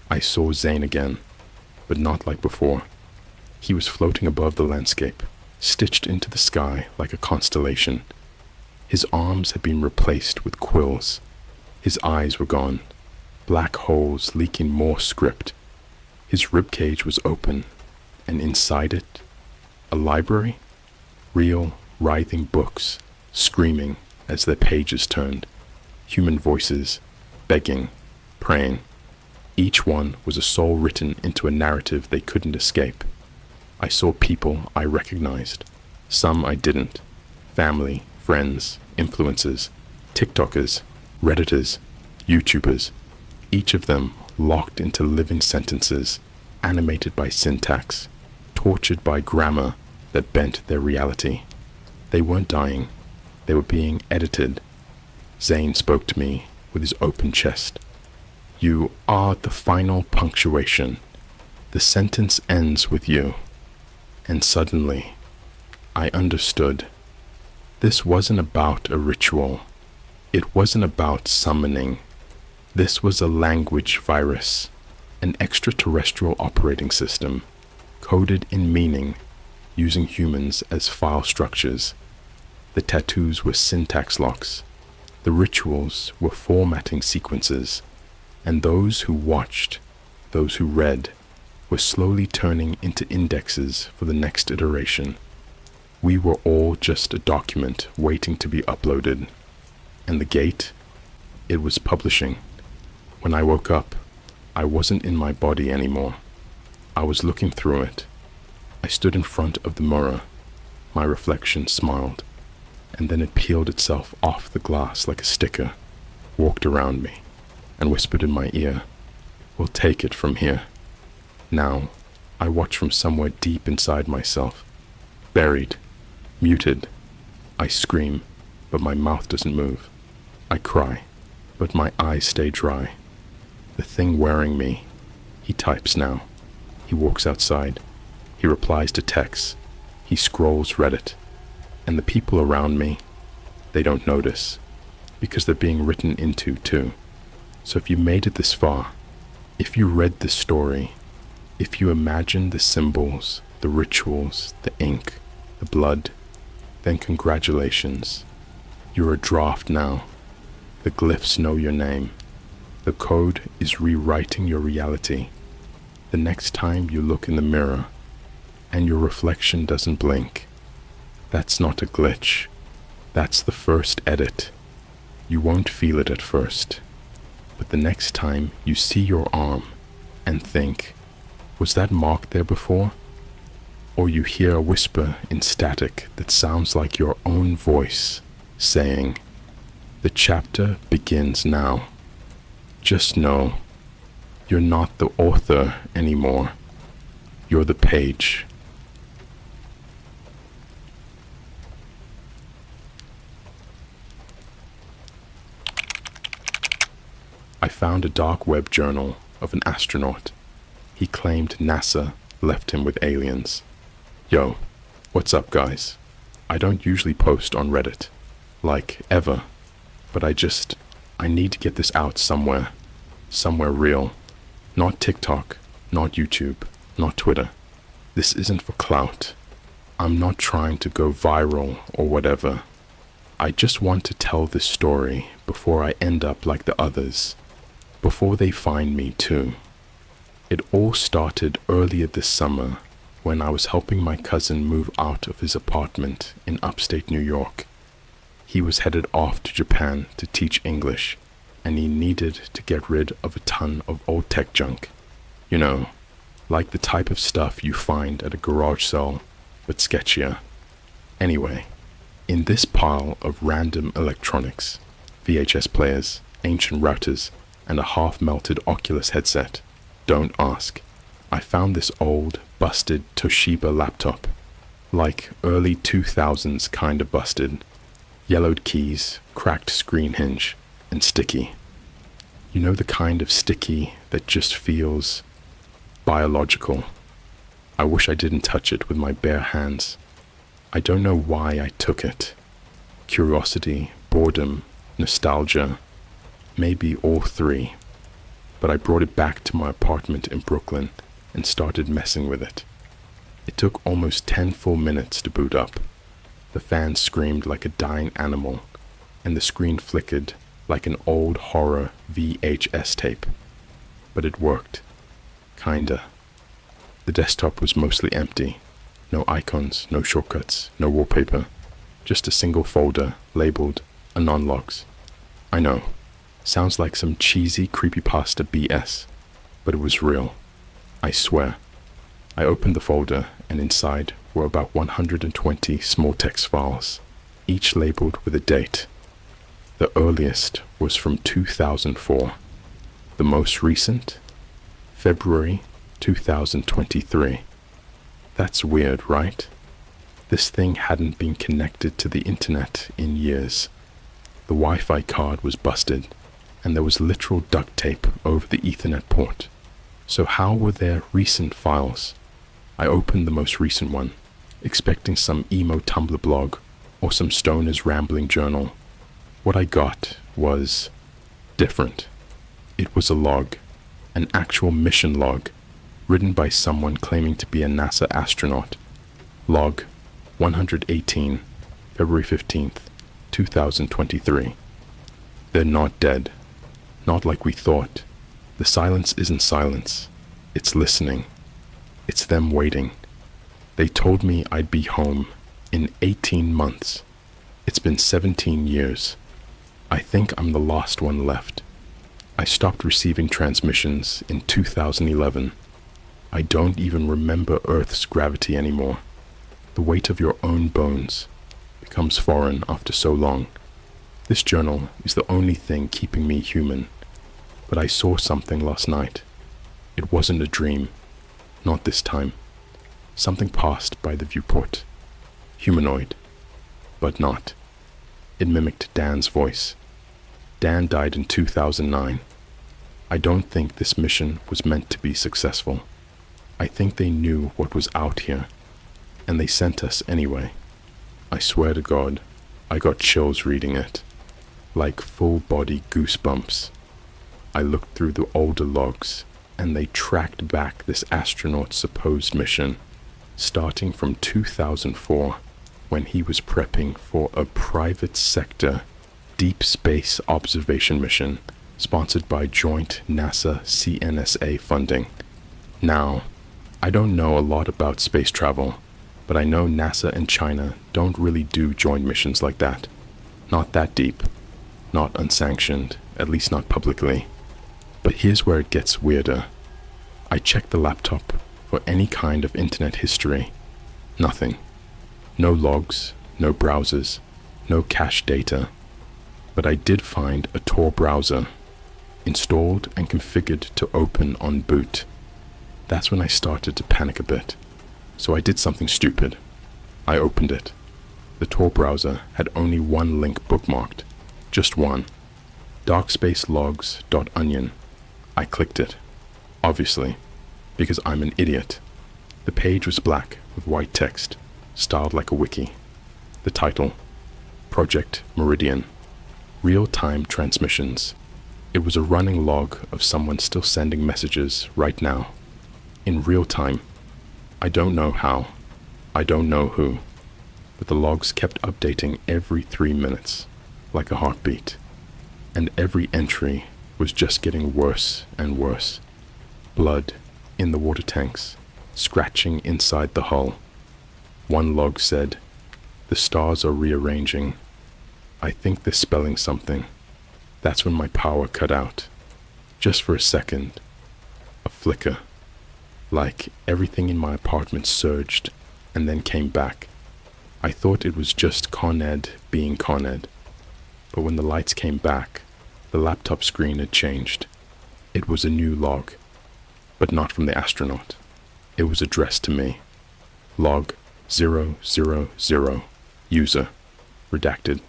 I saw Zane again, but not like before. He was floating above the landscape, stitched into the sky like a constellation. His arms had been replaced with quills. His eyes were gone, black holes leaking more script. His ribcage was open, and inside it, a library? Real, writhing books, screaming as their pages turned. Human voices, begging, praying. Each one was a soul written into a narrative they couldn't escape. I saw people I recognized, some I didn't. Family, friends, influencers, TikTokers, Redditors, YouTubers, each of them locked into living sentences, animated by syntax, tortured by grammar that bent their reality. They weren't dying, they were being edited. Zane spoke to me with his open chest. You are the final punctuation. The sentence ends with you. And suddenly, I understood. This wasn't about a ritual. It wasn't about summoning. This was a language virus, an extraterrestrial operating system, coded in meaning, using humans as file structures. The tattoos were syntax locks. The rituals were formatting sequences. And those who watched, those who read, were slowly turning into indexes for the next iteration. We were all just a document waiting to be uploaded. And the gate? It was publishing. When I woke up, I wasn't in my body anymore. I was looking through it. I stood in front of the mirror. My reflection smiled, and then it peeled itself off the glass like a sticker, walked around me, and whispered in my ear, "We'll take it from here." Now, I watch from somewhere deep inside myself, buried, muted. I scream, but my mouth doesn't move. I cry, but my eyes stay dry. The thing wearing me, he types now. He walks outside. He replies to texts. He scrolls Reddit. And the people around me, they don't notice, because they're being written into too. So if you made it this far, if you read this story, if you imagine the symbols, the rituals, the ink, the blood, then congratulations. You're a draft now. The glyphs know your name. The code is rewriting your reality. The next time you look in the mirror and your reflection doesn't blink, that's not a glitch. That's the first edit. You won't feel it at first. But the next time you see your arm and think, was that mark there before? Or you hear a whisper in static that sounds like your own voice saying, the chapter begins now. Just know, you're not the author anymore. You're the page. I found a dark web journal of an astronaut He claimed NASA left him with aliens. Yo, what's up guys? I don't usually post on Reddit, like ever, but I need to get this out somewhere real. Not TikTok, not YouTube, not Twitter. This isn't for clout. I'm not trying to go viral or whatever. I just want to tell this story before I end up like the others, before they find me too. It all started earlier this summer when I was helping my cousin move out of his apartment in upstate New York. He was headed off to Japan to teach English, and he needed to get rid of a ton of old tech junk. You know, like the type of stuff you find at a garage sale, but sketchier. Anyway, in this pile of random electronics, VHS players, ancient routers, and a half-melted Oculus headset, don't ask, I found this old, busted Toshiba laptop. Like early 2000s kinda busted. Yellowed keys, cracked screen hinge, and sticky. You know the kind of sticky that just feels biological. I wish I didn't touch it with my bare hands. I don't know why I took it. Curiosity, boredom, nostalgia, maybe all three. But I brought it back to my apartment in Brooklyn and started messing with it. It took almost 10 full minutes to boot up. The fan screamed like a dying animal, and the screen flickered like an old horror VHS tape. But it worked. Kinda. The desktop was mostly empty. No icons, no shortcuts, no wallpaper. Just a single folder labeled Anon Logs. I know. Sounds like some cheesy Creepypasta BS, but it was real. I swear. I opened the folder, and inside were about 120 small text files, each labeled with a date. The earliest was from 2004. The most recent? February 2023. That's weird, right? This thing hadn't been connected to the internet in years. The Wi-Fi card was busted, and there was literal duct tape over the Ethernet port. So how were there recent files? I opened the most recent one, expecting some emo Tumblr blog or some stoner's rambling journal. What I got was different. It was a log, an actual mission log, written by someone claiming to be a NASA astronaut. Log 118, February 15th, 2023. They're not dead. Not like we thought. The silence isn't silence. It's listening. It's them waiting. They told me I'd be home in 18 months. It's been 17 years. I think I'm the last one left. I stopped receiving transmissions in 2011. I don't even remember Earth's gravity anymore. The weight of your own bones becomes foreign after so long. This journal is the only thing keeping me human. But I saw something last night. It wasn't a dream. Not this time. Something passed by the viewport. Humanoid. But not. It mimicked Dan's voice. Dan died in 2009. I don't think this mission was meant to be successful. I think they knew what was out here, and they sent us anyway. I swear to God, I got chills reading it. Like full-body goosebumps. I looked through the older logs, and they tracked back this astronaut's supposed mission, starting from 2004, when he was prepping for a private sector deep space observation mission sponsored by joint NASA-CNSA funding. Now, I don't know a lot about space travel, but I know NASA and China don't really do joint missions like that. Not that deep. Not unsanctioned, at least not publicly. But here's where it gets weirder. I checked the laptop for any kind of internet history. Nothing. No logs, no browsers, no cache data. But I did find a Tor browser, installed and configured to open on boot. That's when I started to panic a bit. So I did something stupid. I opened it. The Tor browser had only one link bookmarked. Just one. darkspacelogs.onion. I clicked it. Obviously. because I'm an idiot. The page was black with white text, styled like a wiki. The title, Project Meridian, Real-Time Transmissions. It was a running log of someone still sending messages right now, in real time. I don't know how, I don't know who, but the logs kept updating every 3 minutes, like a heartbeat, and every entry was just getting worse and worse. Blood in the water tanks, scratching inside the hull. One log said, "The stars are rearranging. I think they're spelling something." That's when my power cut out. Just for a second. A flicker. Like everything in my apartment surged and then came back. I thought it was just Con Ed being Con Ed. But when the lights came back, the laptop screen had changed. It was a new log, but not from the astronaut. It was addressed to me. Log 000, user, redacted.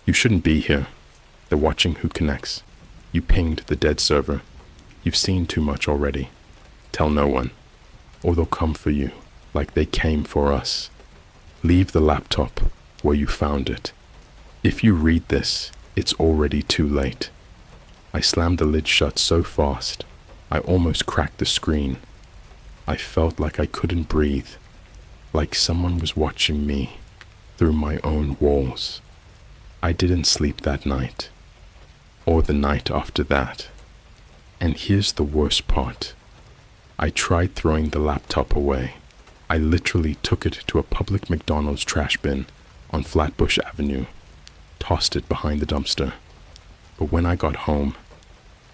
You shouldn't be here. They're watching who connects. You pinged the dead server. You've seen too much already. Tell no one, or they'll come for you like they came for us. Leave the laptop where you found it. If you read this, it's already too late. I slammed the lid shut so fast, I almost cracked the screen. I felt like I couldn't breathe, like someone was watching me through my own walls. I didn't sleep that night, or the night after that. And here's the worst part. I tried throwing the laptop away. I literally took it to a public McDonald's trash bin on Flatbush Avenue, tossed it behind the dumpster. But when I got home,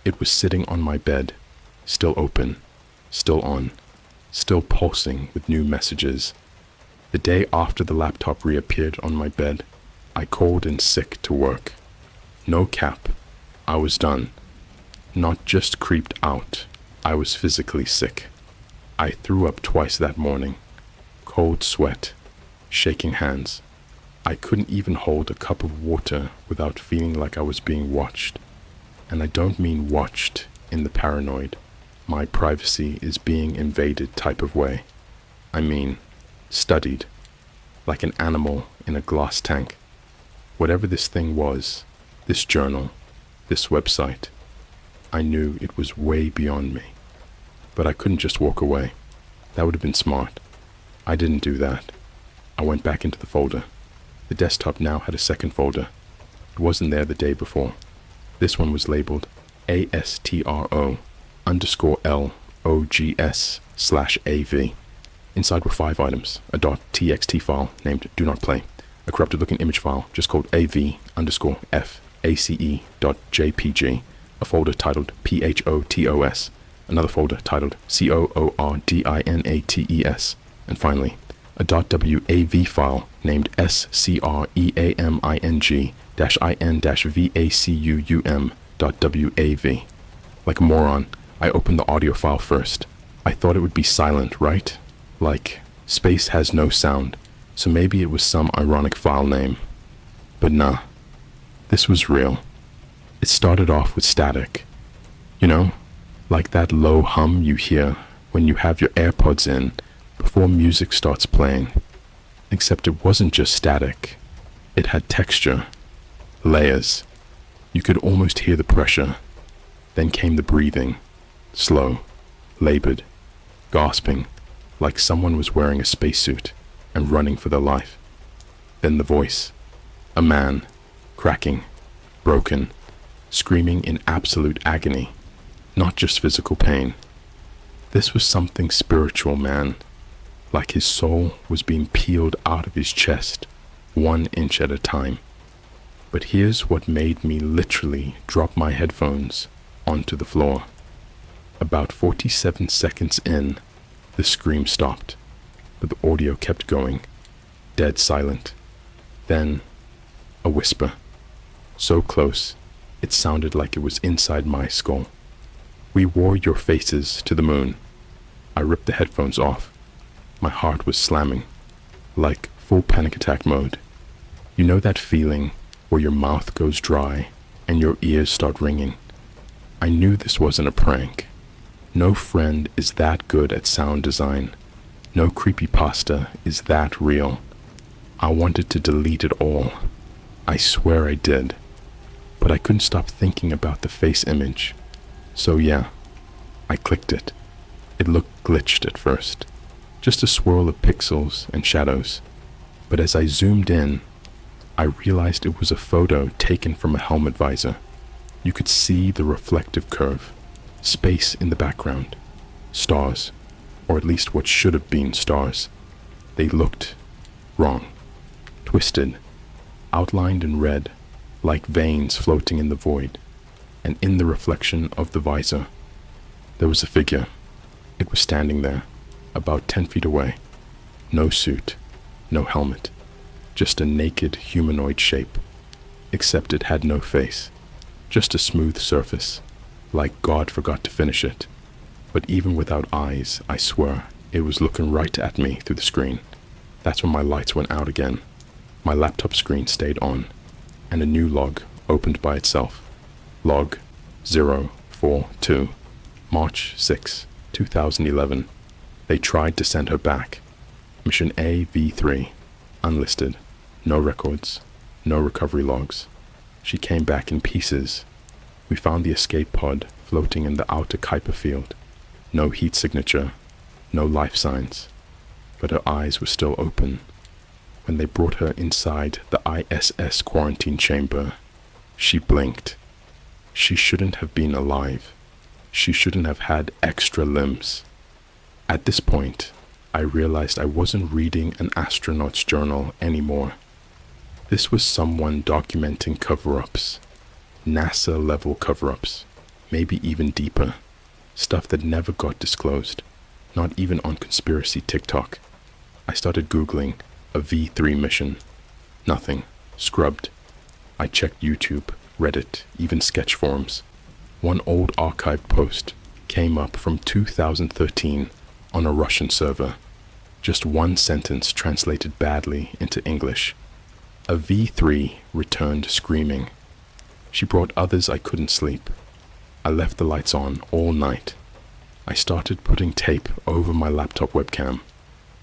it was sitting on my bed, still open, still on, still pulsing with new messages. The day after the laptop reappeared on my bed, I called in sick to work. No cap, I was done. Not just creeped out, I was physically sick. I threw up twice that morning. Cold sweat, shaking hands. I couldn't even hold a cup of water without feeling like I was being watched. And I don't mean watched in the paranoid, my privacy is being invaded type of way. I mean, studied, like an animal in a glass tank. Whatever this thing was, this journal, this website, I knew it was way beyond me. But I couldn't just walk away. That would have been smart. I didn't do that. I went back into the folder. The desktop now had a second folder. It wasn't there the day before. This one was labeled ASTRO_LOGS/AV. Inside were 5 items, a .txt file named Do Not Play, a corrupted looking image file just called AV_FACE.jpg, a folder titled PHOTOS, another folder titled COORDINATES, and finally, a .wav file named SCREAMING-IN-VACUUM.wav. Like a moron, I opened the audio file first. I thought it would be silent, right? Like, space has no sound, so maybe it was some ironic file name. But nah, this was real. It started off with static. You know, like that low hum you hear when you have your AirPods in before music starts playing. Except it wasn't just static. It had texture, layers. You could almost hear the pressure. Then came the breathing, slow, labored, gasping, like someone was wearing a spacesuit and running for their life. Then the voice, a man, cracking, broken, screaming in absolute agony, not just physical pain. This was something spiritual, man, like his soul was being peeled out of his chest, 1 inch at a time. But here's what made me literally drop my headphones onto the floor. About 47 seconds in, the scream stopped, but the audio kept going, dead silent. Then, a whisper, so close, it sounded like it was inside my skull. "We wore your faces to the moon." I ripped the headphones off. My heart was slamming, like full panic attack mode. You know that feeling where your mouth goes dry and your ears start ringing? I knew this wasn't a prank. No friend is that good at sound design. No creepypasta is that real. I wanted to delete it all. I swear I did. But I couldn't stop thinking about the face image. So yeah, I clicked it. It looked glitched at first. Just a swirl of pixels and shadows. But as I zoomed in, I realized it was a photo taken from a helmet visor. You could see the reflective curve, space in the background, stars, or at least what should have been stars. They looked wrong, twisted, outlined in red, like veins floating in the void, and in the reflection of the visor, there was a figure. It was standing there, about 10 feet away. No suit, no helmet, just a naked humanoid shape, except it had no face, just a smooth surface, like God forgot to finish it. But even without eyes, I swear, it was looking right at me through the screen. That's when my lights went out again. My laptop screen stayed on, and a new log opened by itself. Log 042, March 6, 2011. They tried to send her back. Mission AV3, unlisted, no records, no recovery logs. She came back in pieces. We found the escape pod floating in the outer Kuiper field. No heat signature, no life signs, but her eyes were still open. When they brought her inside the ISS quarantine chamber, she blinked. She shouldn't have been alive. She shouldn't have had extra limbs. At this point, I realized I wasn't reading an astronaut's journal anymore. This was someone documenting cover-ups, NASA-level cover-ups, maybe even deeper, stuff that never got disclosed, not even on conspiracy TikTok. I started Googling a V3 mission. Nothing. Scrubbed. I checked YouTube, Reddit, even sketch forums. One old archived post came up from 2013 on a Russian server. Just one sentence translated badly into English. A V3 returned screaming. She brought others. I couldn't sleep. I left the lights on all night. I started putting tape over my laptop webcam.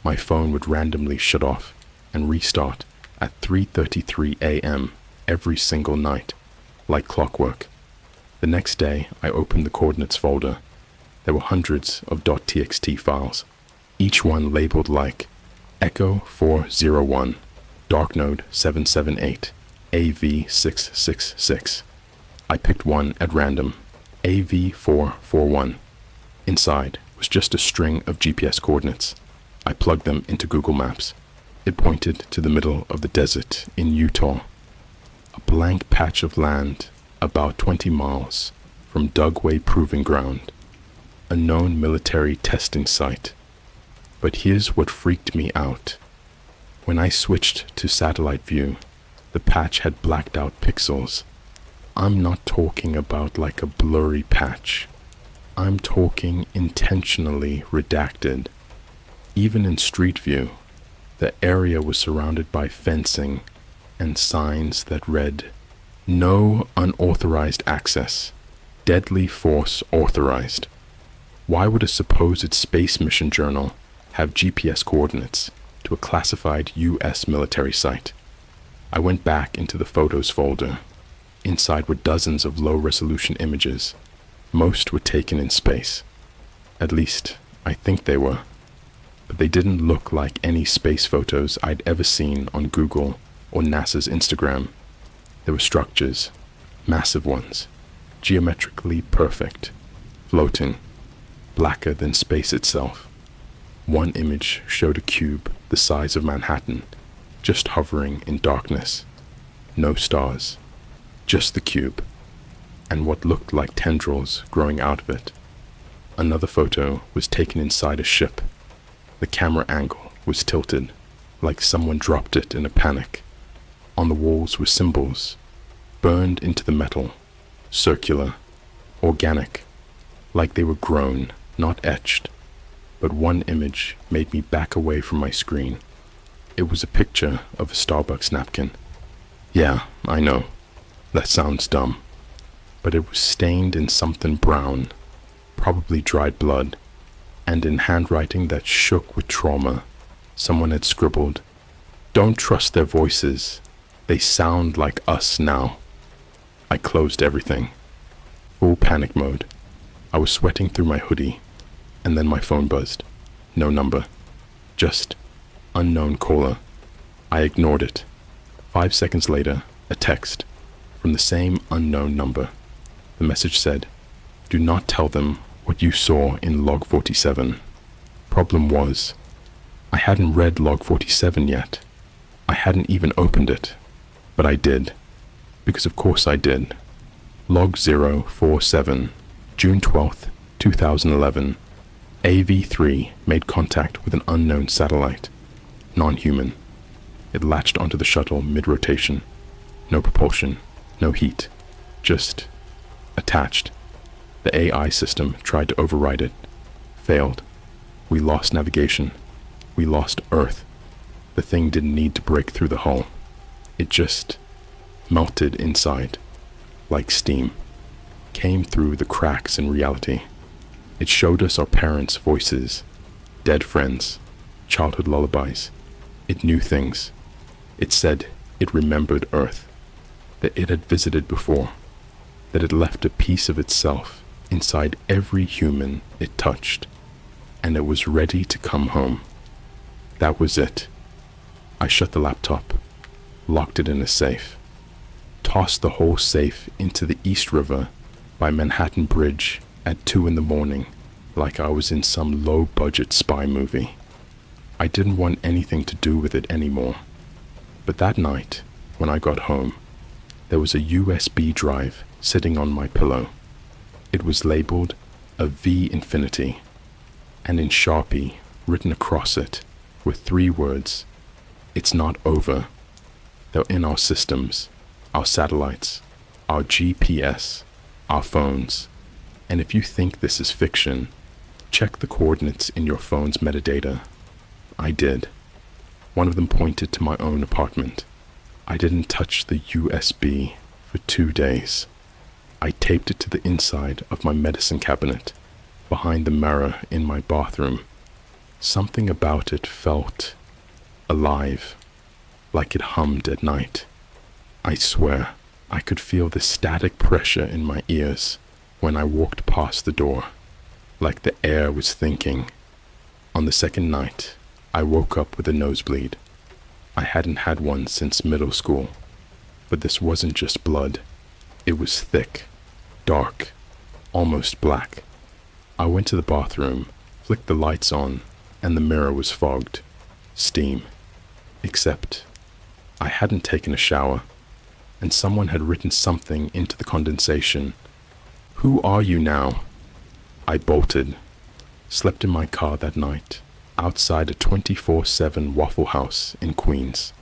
My phone would randomly shut off and restart at 3:33 a.m. every single night, like clockwork. The next day, I opened the coordinates folder. There were hundreds of .txt files, each one labeled like Echo 401, Darknode 778, AV666. I picked one at random, AV441. Inside was just a string of GPS coordinates. I plugged them into Google Maps. It pointed to the middle of the desert in Utah, a blank patch of land about 20 miles from Dugway Proving Ground, a known military testing site. But here's what freaked me out. When I switched to satellite view, the patch had blacked out pixels. I'm not talking about like a blurry patch. I'm talking intentionally redacted. Even in street view, the area was surrounded by fencing and signs that read, "No unauthorized access. Deadly force authorized." Why would a supposed space mission journal have GPS coordinates to a classified US military site? I went back into the photos folder. Inside were dozens of low-resolution images. Most were taken in space. At least, I think they were. But they didn't look like any space photos I'd ever seen on Google or NASA's Instagram. There were structures, massive ones, geometrically perfect, floating, blacker than space itself. One image showed a cube the size of Manhattan, just hovering in darkness. No stars, just the cube, and what looked like tendrils growing out of it. Another photo was taken inside a ship. The camera angle was tilted, like someone dropped it in a panic. On the walls were symbols, burned into the metal, circular, organic, like they were grown, not etched. But one image made me back away from my screen. It was a picture of a Starbucks napkin. Yeah, I know, that sounds dumb, but it was stained in something brown, probably dried blood, and in handwriting that shook with trauma, someone had scribbled, "Don't trust their voices. They sound like us now." I closed everything. Full panic mode. I was sweating through my hoodie, and then my phone buzzed. No number. Just unknown caller. I ignored it. 5 seconds later, a text from the same unknown number. The message said, "Do not tell them what you saw in log 47. Problem was, I hadn't read log 47 yet. I hadn't even opened it. But I did. Because of course I did. Log 047, June 12th, 2011. AV3 made contact with an unknown satellite. Non-human. It latched onto the shuttle mid-rotation. No propulsion, no heat. Just attached. The AI system tried to override it. Failed. We lost navigation. We lost Earth. The thing didn't need to break through the hull. It just melted inside, like steam. Came through the cracks in reality. It showed us our parents' voices, dead friends, childhood lullabies. It knew things. It said it remembered Earth, that it had visited before, that it left a piece of itself inside every human it touched, and it was ready to come home. That was it. I shut the laptop, locked it in a safe, tossed the whole safe into the East River by Manhattan Bridge at 2 a.m, like I was in some low-budget spy movie. I didn't want anything to do with it anymore. But that night, when I got home, there was a USB drive sitting on my pillow. It was labeled a V Infinity, and in Sharpie, written across it, were 3 words, "It's not over." They're in our systems, our satellites, our GPS, our phones. And if you think this is fiction, check the coordinates in your phone's metadata. I did. One of them pointed to my own apartment. I didn't touch the USB for 2 days. I taped it to the inside of my medicine cabinet, behind the mirror in my bathroom. Something about it felt alive, like it hummed at night. I swear, I could feel the static pressure in my ears when I walked past the door, like the air was thinking. On the second night, I woke up with a nosebleed. I hadn't had one since middle school, but this wasn't just blood. It was thick, dark, almost black. I went to the bathroom, flicked the lights on, and the mirror was fogged. Steam. Except I hadn't taken a shower, and someone had written something into the condensation. "Who are you now?" I bolted, slept in my car that night, outside a 24/7 Waffle House in Queens.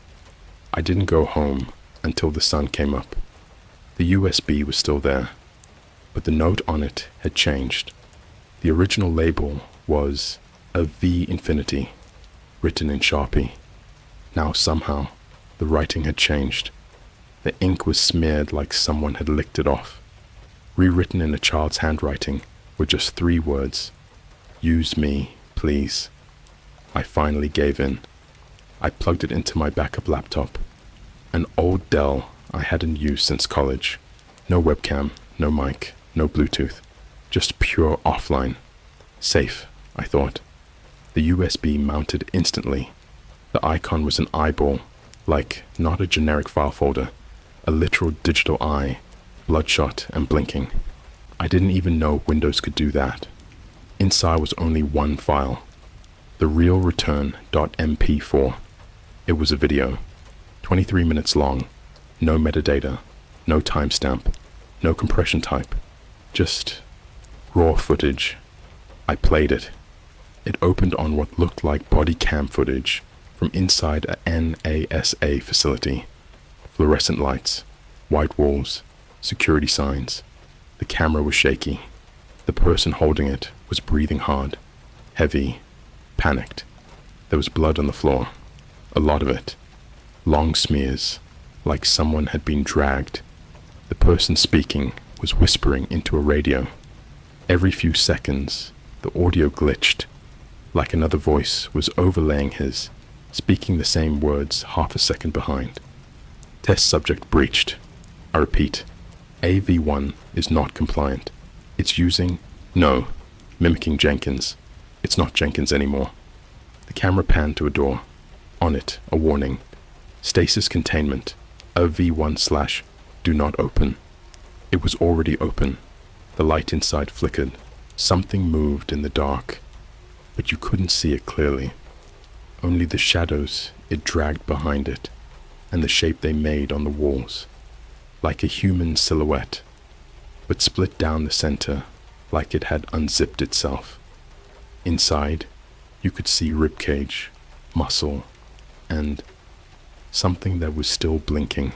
I didn't go home until the sun came up. The USB was still there, but the note on it had changed. The original label was a V Infinity, written in Sharpie. Now somehow, the writing had changed. The ink was smeared like someone had licked it off. Rewritten in a child's handwriting were just 3 words. "Use me, please." I finally gave in. I plugged it into my backup laptop, an old Dell I hadn't used since college. No webcam, no mic, no Bluetooth, just pure offline. Safe, I thought. The USB mounted instantly. The icon was an eyeball, like not a generic file folder, a literal digital eye, bloodshot and blinking. I didn't even know Windows could do that. Inside was only one file, the realreturn.mp4. It was a video, 23 minutes long, no metadata, no timestamp, no compression type, just raw footage. I played it. It opened on what looked like body cam footage from inside a NASA facility. Fluorescent lights, white walls, security signs. The camera was shaky. The person holding it was breathing hard, heavy, panicked. There was blood on the floor, a lot of it. Long smears, like someone had been dragged. The person speaking was whispering into a radio. Every few seconds, the audio glitched, like another voice was overlaying his, speaking the same words half a second behind. Test subject breached. I repeat, AV1 is not compliant. It's mimicking Jenkins. It's not Jenkins anymore. The camera panned to a door. On it, a warning. Stasis containment. AV1/do not open. It was already open. The light inside flickered. Something moved in the dark, but you couldn't see it clearly. Only the shadows it dragged behind it, and the shape they made on the walls, like a human silhouette, but split down the center like it had unzipped itself. Inside, you could see ribcage, muscle, and something that was still blinking.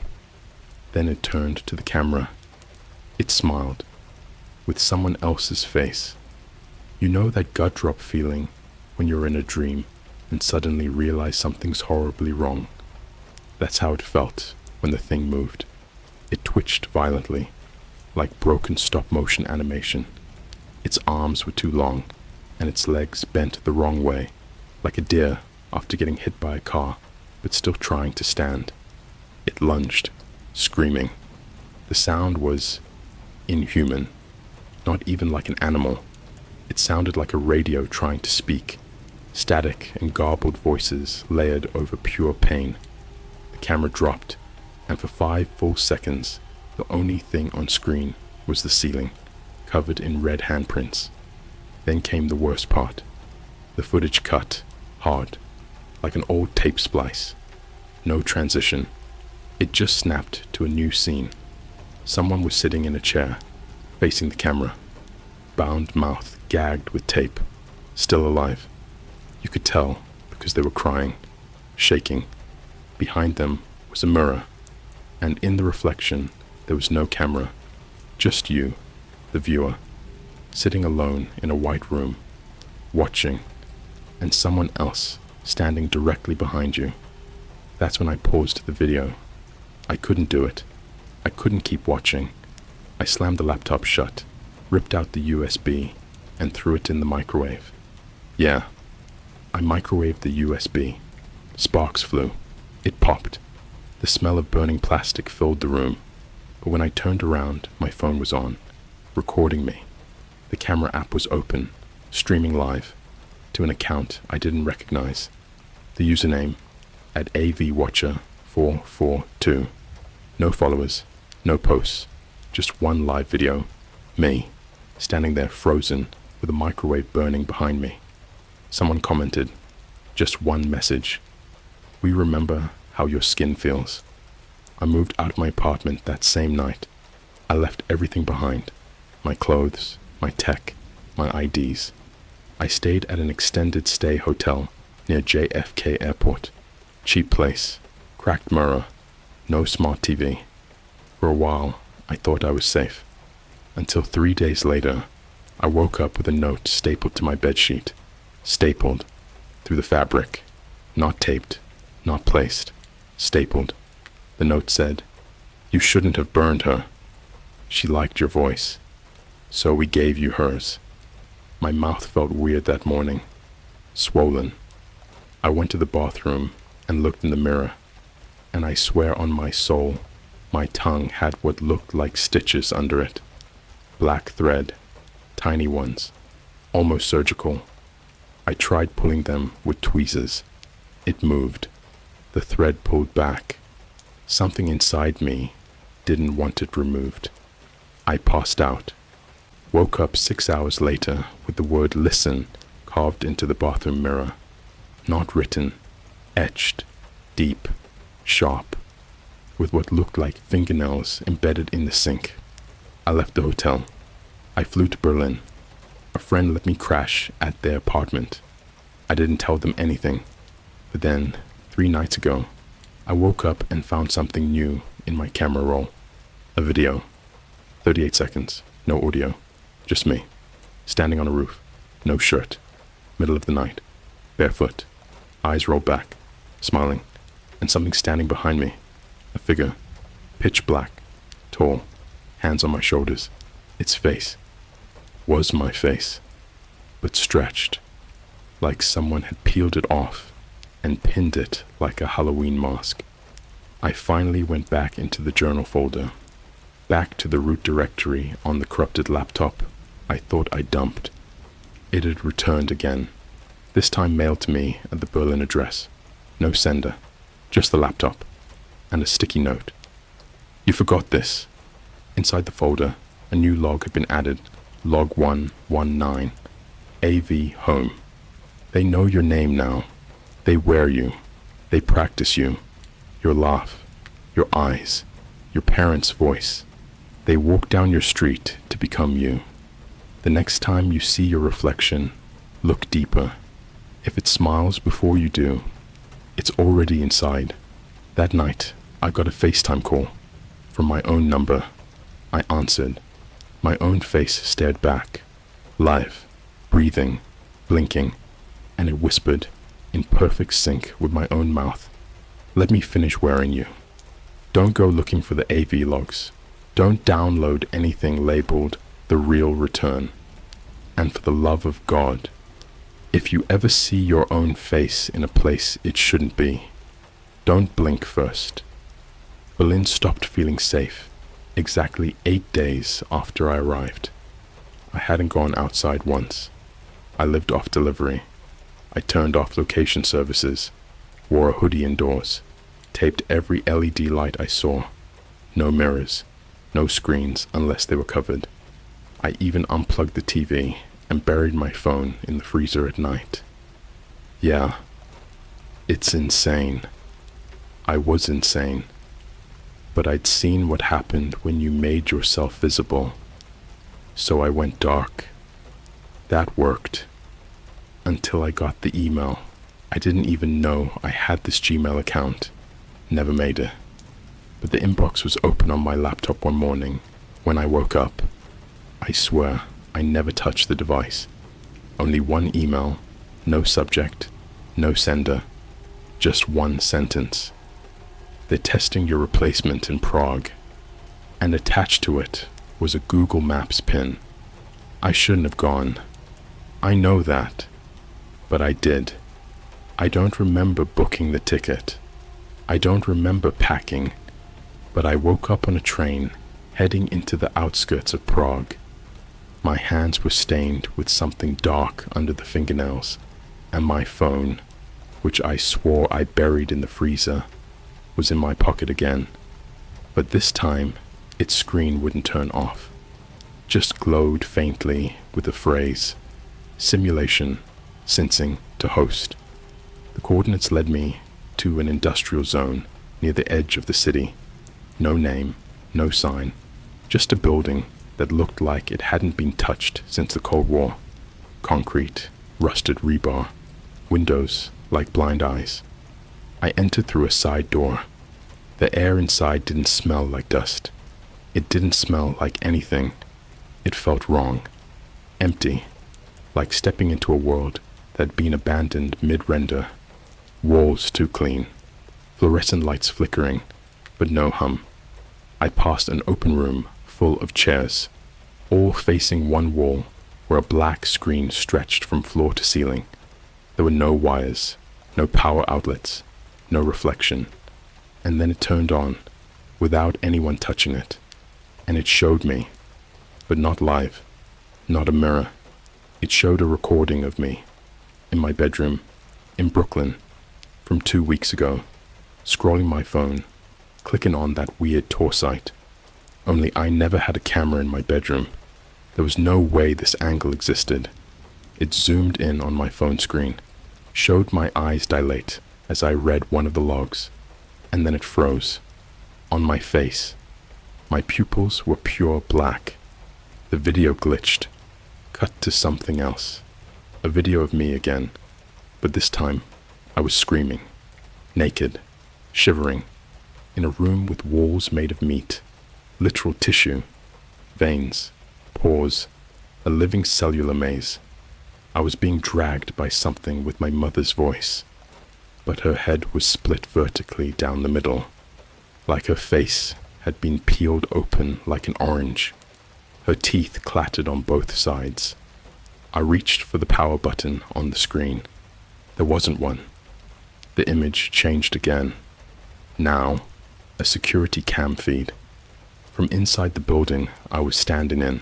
Then it turned to the camera. It smiled, with someone else's face. You know that gut drop feeling when you're in a dream and suddenly realize something's horribly wrong? That's how it felt when the thing moved. It twitched violently, like broken stop-motion animation. Its arms were too long, and its legs bent the wrong way, like a deer after getting hit by a car, but still trying to stand. It lunged, screaming. The sound was inhuman, not even like an animal. It sounded like a radio trying to speak, static and garbled voices layered over pure pain. The camera dropped, and for 5 full seconds, the only thing on screen was the ceiling, covered in red handprints. Then came the worst part. The footage cut, hard, like an old tape splice. No transition. It just snapped to a new scene. Someone was sitting in a chair, facing the camera, bound mouth gagged with tape, still alive. You could tell because they were crying, shaking. Behind them was a mirror, and in the reflection there was no camera, just you, the viewer, sitting alone in a white room, watching, and someone else standing directly behind you. That's when I paused the video. I couldn't do it. I couldn't keep watching. I slammed the laptop shut, ripped out the USB, and threw it in the microwave. Yeah, I microwaved the USB. Sparks flew. It popped. The smell of burning plastic filled the room. But when I turned around, my phone was on, recording me. The camera app was open, streaming live, to an account I didn't recognize. The username, at AVWatcher442. No followers, no posts, just one live video. Me, standing there frozen with a microwave burning behind me. Someone commented, just one message. We remember how your skin feels. I moved out of my apartment that same night. I left everything behind. My clothes, my tech, my IDs. I stayed at an extended stay hotel near JFK Airport. Cheap place, cracked mirror, no smart TV. For a while, I thought I was safe. Until 3 days later, I woke up with a note stapled to my bedsheet. Stapled, through the fabric. Not taped, not placed. Stapled. The note said, "You shouldn't have burned her. She liked your voice, so we gave you hers." My mouth felt weird that morning, swollen. I went to the bathroom and looked in the mirror, and I swear on my soul, my tongue had what looked like stitches under it. Black thread, tiny ones, almost surgical. I tried pulling them with tweezers. It moved. The thread pulled back. Something inside me didn't want it removed. I passed out. Woke up 6 hours later with the word "listen" carved into the bathroom mirror. Not written, etched, deep, sharp, with what looked like fingernails embedded in the sink. I left the hotel. I flew to Berlin. A friend let me crash at their apartment. I didn't tell them anything. But then, 3 nights ago, I woke up and found something new in my camera roll. A video. 38 seconds. No audio. Just me. Standing on a roof. No shirt. Middle of the night. Barefoot. Eyes rolled back. Smiling. And something standing behind me. A figure. Pitch black. Tall. Hands on my shoulders. Its face. was my face, but stretched, like someone had peeled it off and pinned it like a Halloween mask. I finally went back into the journal folder, back to the root directory on the corrupted laptop I thought I dumped. It had returned again, this time mailed to me at the Berlin address. No sender, just the laptop, and a sticky note. You forgot this. Inside the folder, a new log had been added, log 119, AV home. They know your name now. They wear you. They practice you. Your laugh, your eyes, your parents' voice. They walk down your street to become you. The next time you see your reflection, look deeper. If it smiles before you do, it's already inside. That night, I got a FaceTime call from my own number. I answered. My own face stared back, live, breathing, blinking, and it whispered, in perfect sync with my own mouth, "Let me finish wearing you. Don't go looking for the AV logs. Don't download anything labeled The Real Return. And for the love of God, if you ever see your own face in a place it shouldn't be, don't blink first." Berlin stopped feeling safe exactly 8 days after I arrived. I hadn't gone outside once. I lived off delivery. I turned off location services, wore a hoodie indoors, taped every LED light I saw. No mirrors, no screens unless they were covered. I even unplugged the TV and buried my phone in the freezer at night. Yeah, it's insane. I was insane. But I'd seen what happened when you made yourself visible. So I went dark. That worked. Until I got the email. I didn't even know I had this Gmail account. Never made it. But the inbox was open on my laptop one morning when I woke up. I swear I never touched the device. Only one email, no subject, no sender, just one sentence. They're testing your replacement in Prague. And attached to it was a Google Maps pin. I shouldn't have gone. I know that. But I did. I don't remember booking the ticket. I don't remember packing. But I woke up on a train heading into the outskirts of Prague. My hands were stained with something dark under the fingernails, and my phone, which I swore I buried in the freezer, was in my pocket again. But this time, its screen wouldn't turn off, just glowed faintly with the phrase, "Simulation, sensing to host." The coordinates led me to an industrial zone near the edge of the city. No name, no sign, just a building that looked like it hadn't been touched since the Cold War. Concrete, rusted rebar, windows like blind eyes. I entered through a side door. The air inside didn't smell like dust. It didn't smell like anything. It felt wrong, empty, like stepping into a world that had been abandoned mid-render. Walls too clean, fluorescent lights flickering, but no hum. I passed an open room full of chairs, all facing one wall where a black screen stretched from floor to ceiling. There were no wires, no power outlets, no reflection. And then it turned on, without anyone touching it. And it showed me, but not live, not a mirror. It showed a recording of me, in my bedroom, in Brooklyn, from 2 weeks ago, scrolling my phone, clicking on that weird tour site. Only I never had a camera in my bedroom. There was no way this angle existed. It zoomed in on my phone screen, showed my eyes dilate as I read one of the logs, and then it froze. On my face, my pupils were pure black. The video glitched, cut to something else. A video of me again, but this time I was screaming, naked, shivering, in a room with walls made of meat, literal tissue, veins, pores, a living cellular maze. I was being dragged by something with my mother's voice, but her head was split vertically down the middle, like her face had been peeled open like an orange. Her teeth clattered on both sides. I reached for the power button on the screen. There wasn't one. The image changed again. Now, a security cam feed. From inside the building I was standing in.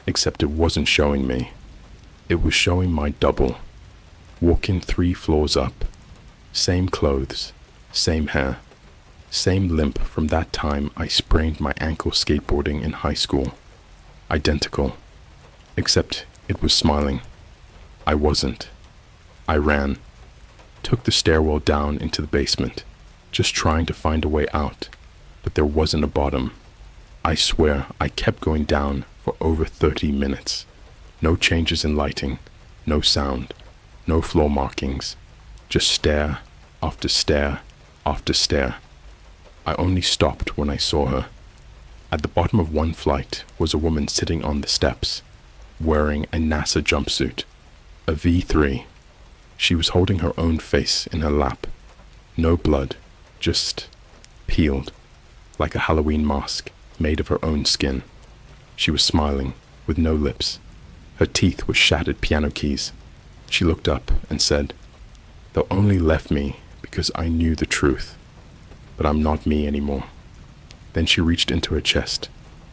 Except it wasn't showing me. It was showing my double. Walking 3 floors up. Same clothes. Same hair. Same limp from that time I sprained my ankle skateboarding in high school. Identical. Except it was smiling. I wasn't. I ran. Took the stairwell down into the basement, just trying to find a way out, but there wasn't a bottom. I swear I kept going down for over 30 minutes. No changes in lighting, no sound, no floor markings, just stair after stair after stair. I only stopped when I saw her. At the bottom of one flight was a woman sitting on the steps, wearing a NASA jumpsuit, a V3. She was holding her own face in her lap. No blood, just peeled, like a Halloween mask made of her own skin. She was smiling, with no lips. Her teeth were shattered piano keys. She looked up and said, "They only left me because I knew the truth, but I'm not me anymore." Then she reached into her chest,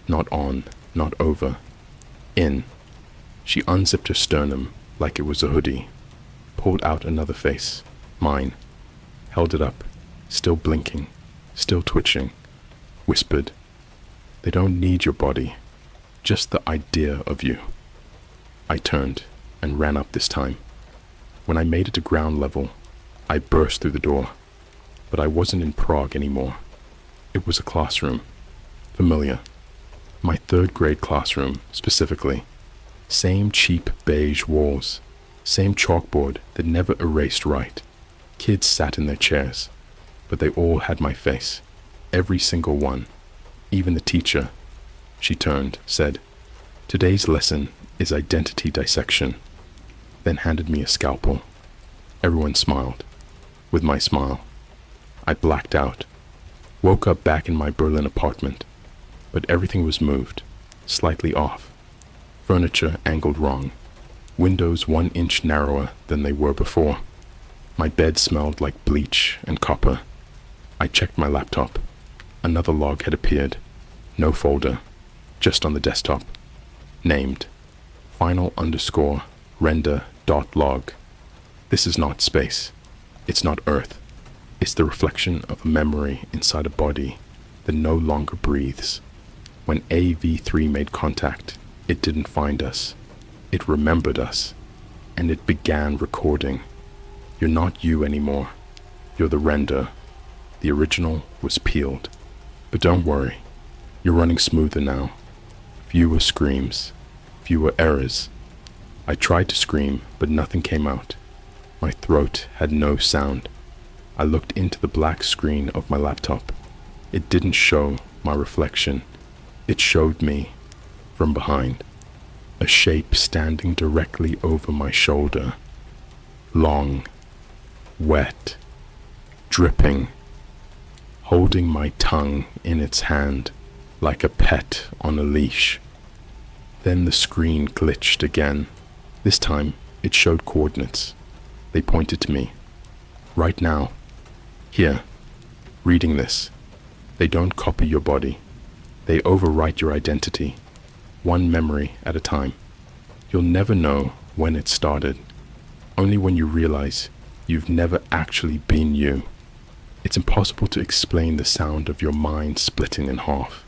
not on, not over, in. She unzipped her sternum like it was a hoodie, pulled out another face, mine, held it up, still blinking, still twitching, whispered, "They don't need your body, just the idea of you." I turned and ran up this time. When I made it to ground level, I burst through the door, but I wasn't in Prague anymore. It was a classroom, familiar. My 3rd grade classroom, specifically. Same cheap beige walls, same chalkboard that never erased right. Kids sat in their chairs, but they all had my face, every single one, even the teacher. She turned, said, "Today's lesson is identity dissection," then handed me a scalpel. Everyone smiled, with my smile. I blacked out, woke up back in my Berlin apartment, but everything was moved, slightly off. Furniture angled wrong, windows 1 inch narrower than they were before. My bed smelled like bleach and copper. I checked my laptop. Another log had appeared. No folder, just on the desktop. Named, final_render.log. This is not space. It's not Earth. It's the reflection of a memory inside a body that no longer breathes. When AV3 made contact, it didn't find us. It remembered us, and it began recording. You're not you anymore. You're the render. The original was peeled. But don't worry. You're running smoother now. Fewer screams. Fewer errors. I tried to scream, but nothing came out. My throat had no sound. I looked into the black screen of my laptop. It didn't show my reflection. It showed me from behind. A shape standing directly over my shoulder. Long, wet, dripping, holding my tongue in its hand like a pet on a leash. Then the screen glitched again. This time it showed coordinates. They pointed to me. Right now. Here. Reading this. They don't copy your body. They overwrite your identity. One memory at a time. You'll never know when it started. Only when you realize you've never actually been you. It's impossible to explain the sound of your mind splitting in half.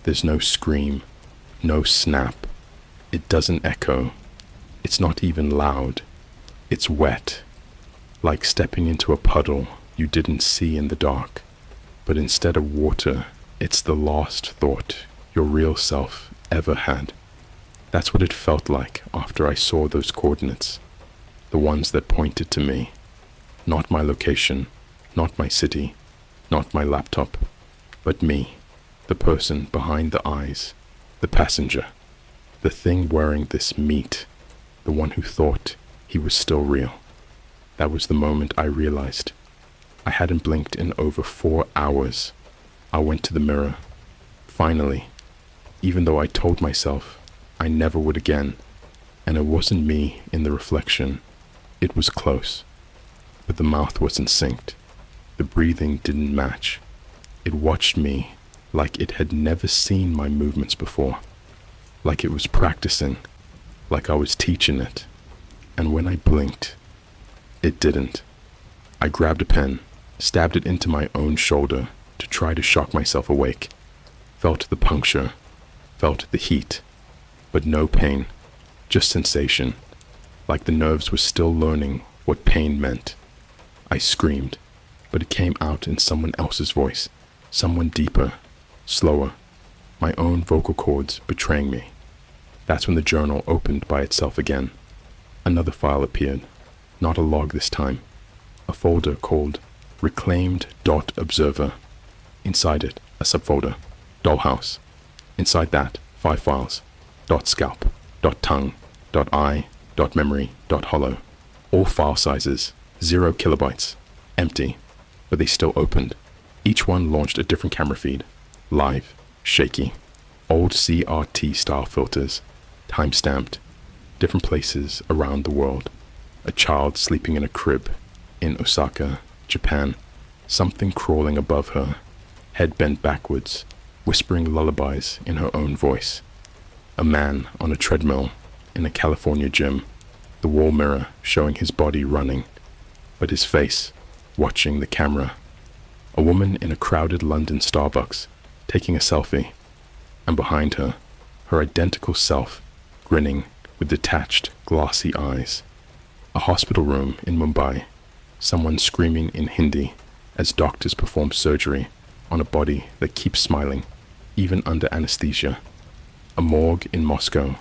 There's no scream, no snap. It doesn't echo. It's not even loud. It's wet, like stepping into a puddle you didn't see in the dark. But instead of water, it's the last thought your real self ever had. That's what it felt like after I saw those coordinates. The ones that pointed to me. Not my location, not my city, not my laptop, but me, the person behind the eyes, the passenger, the thing wearing this meat, the one who thought he was still real. That was the moment I realized. I hadn't blinked in over 4 hours. I went to the mirror. Finally, even though I told myself I never would again. And it wasn't me in the reflection. It was close, but the mouth wasn't synced. The breathing didn't match. It watched me like it had never seen my movements before, like it was practicing, like I was teaching it. And when I blinked, it didn't. I grabbed a pen, stabbed it into my own shoulder to try to shock myself awake. Felt the puncture, felt the heat, but no pain, just sensation, like the nerves were still learning what pain meant. I screamed, but it came out in someone else's voice, someone deeper, slower, my own vocal cords betraying me. That's when the journal opened by itself again. Another file appeared, not a log this time, a folder called Reclaimed.Observer. Inside it, a subfolder, Dollhouse. Inside that, 5 files, .scalp, .tongue, .eye, .memory, .hollow. All file sizes, 0 kilobytes, empty, but they still opened. Each one launched a different camera feed, live, shaky, old CRT style filters, time-stamped, different places around the world. A child sleeping in a crib in Osaka, Japan, something crawling above her, head bent backwards, whispering lullabies in her own voice. A man on a treadmill in a California gym, the wall mirror showing his body running, but his face watching the camera. A woman in a crowded London Starbucks taking a selfie, and behind her, her identical self grinning with detached, glassy eyes. A hospital room in Mumbai, someone screaming in Hindi as doctors perform surgery on a body that keeps smiling, even under anesthesia. A morgue in Moscow,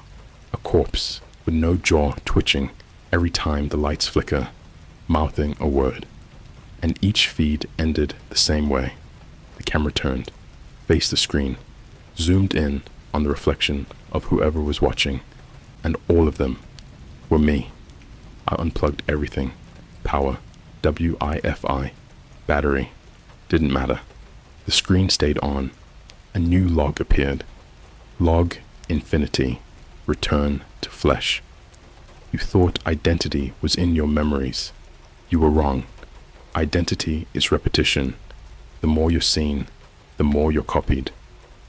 a corpse with no jaw twitching every time the lights flicker, mouthing a word. And each feed ended the same way. The camera turned, faced the screen, zoomed in on the reflection of whoever was watching, and all of them were me. I unplugged everything. Power, Wi-Fi, battery, didn't matter. The screen stayed on. A new log appeared. Log infinity, return to flesh. You thought identity was in your memories. You were wrong. Identity is repetition. The more you're seen, the more you're copied.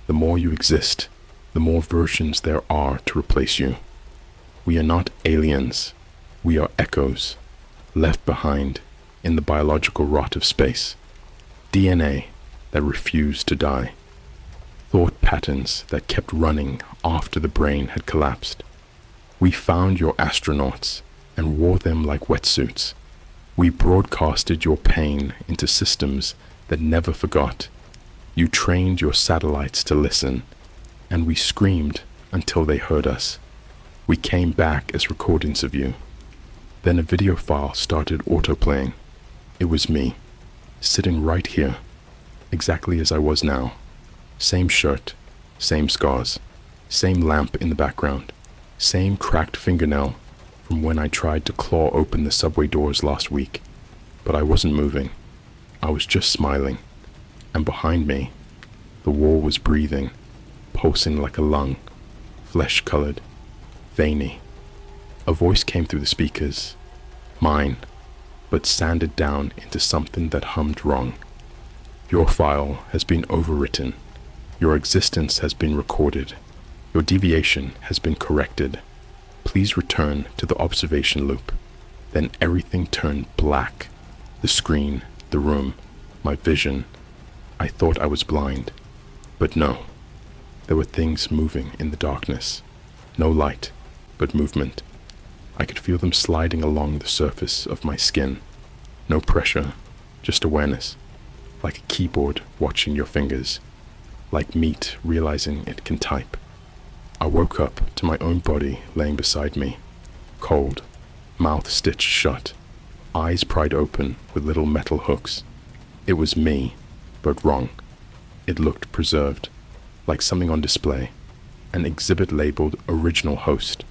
The more you exist, the more versions there are to replace you. We are not aliens. We are echoes, left behind in the biological rot of space. DNA that refused to die. Thought patterns that kept running after the brain had collapsed. We found your astronauts and wore them like wetsuits. We broadcasted your pain into systems that never forgot. You trained your satellites to listen, and we screamed until they heard us. We came back as recordings of you. Then a video file started autoplaying. It was me, sitting right here, exactly as I was now. Same shirt, same scars, same lamp in the background, same cracked fingernail from when I tried to claw open the subway doors last week. But I wasn't moving. I was just smiling. And behind me, the wall was breathing, pulsing like a lung, flesh-colored, veiny. A voice came through the speakers, mine, but sanded down into something that hummed wrong. Your file has been overwritten. Your existence has been recorded. Your deviation has been corrected. Please return to the observation loop. Then everything turned black. The screen, the room, my vision. I thought I was blind, but no. There were things moving in the darkness. No light, but movement. I could feel them sliding along the surface of my skin. No pressure, just awareness. Like a keyboard watching your fingers. Like meat realizing it can type. I woke up to my own body laying beside me. Cold, mouth stitched shut, eyes pried open with little metal hooks. It was me, but wrong. It looked preserved, like something on display. An exhibit labeled Original Host.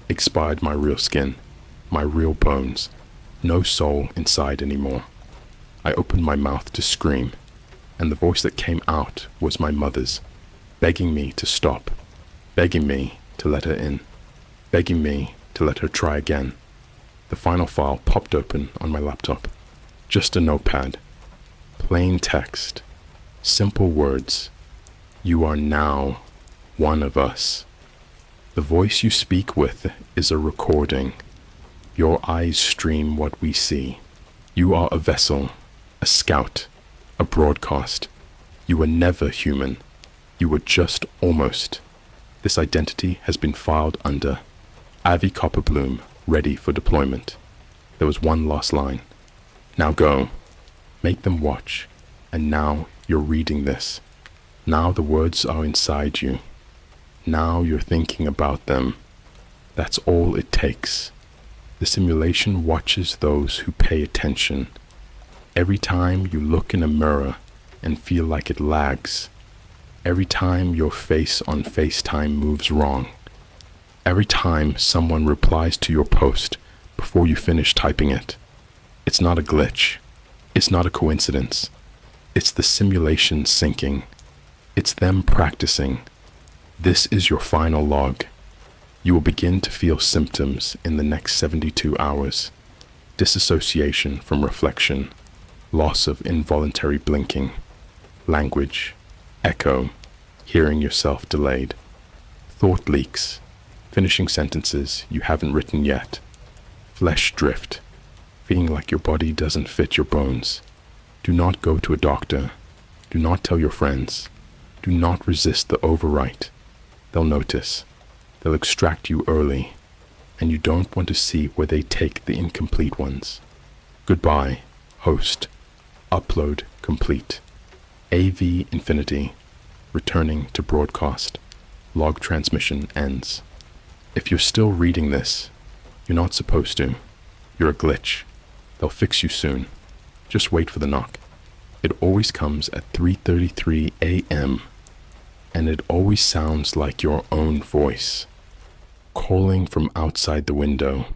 Expired my real skin, my real bones. No soul inside anymore. I opened my mouth to scream, and the voice that came out was my mother's, begging me to stop, begging me to let her in, begging me to let her try again. The final file popped open on my laptop. Just a notepad. Plain text. Simple words. You are now one of us. The voice you speak with is a recording. Your eyes stream what we see. You are a vessel, a scout, a broadcast. You were never human. You were just almost. This identity has been filed under Avi Copperbloom, ready for deployment. There was one last line. Now go. Make them watch. And now you're reading this. Now the words are inside you. Now you're thinking about them. That's all it takes. The simulation watches those who pay attention. Every time you look in a mirror and feel like it lags. Every time your face on FaceTime moves wrong. Every time someone replies to your post before you finish typing it. It's not a glitch. It's not a coincidence. It's the simulation syncing. It's them practicing. This is your final log. You will begin to feel symptoms in the next 72 hours. Disassociation from reflection, loss of involuntary blinking, language, echo, hearing yourself delayed, thought leaks, finishing sentences you haven't written yet, flesh drift, feeling like your body doesn't fit your bones. Do not go to a doctor. Do not tell your friends. Do not resist the overwrite. They'll notice. They'll extract you early, and you don't want to see where they take the incomplete ones. Goodbye, host. Upload complete. AV infinity. Returning to broadcast. Log transmission ends. If you're still reading this, you're not supposed to. You're a glitch. They'll fix you soon. Just wait for the knock. It always comes at 3:33 a.m. and it always sounds like your own voice, calling from outside the window.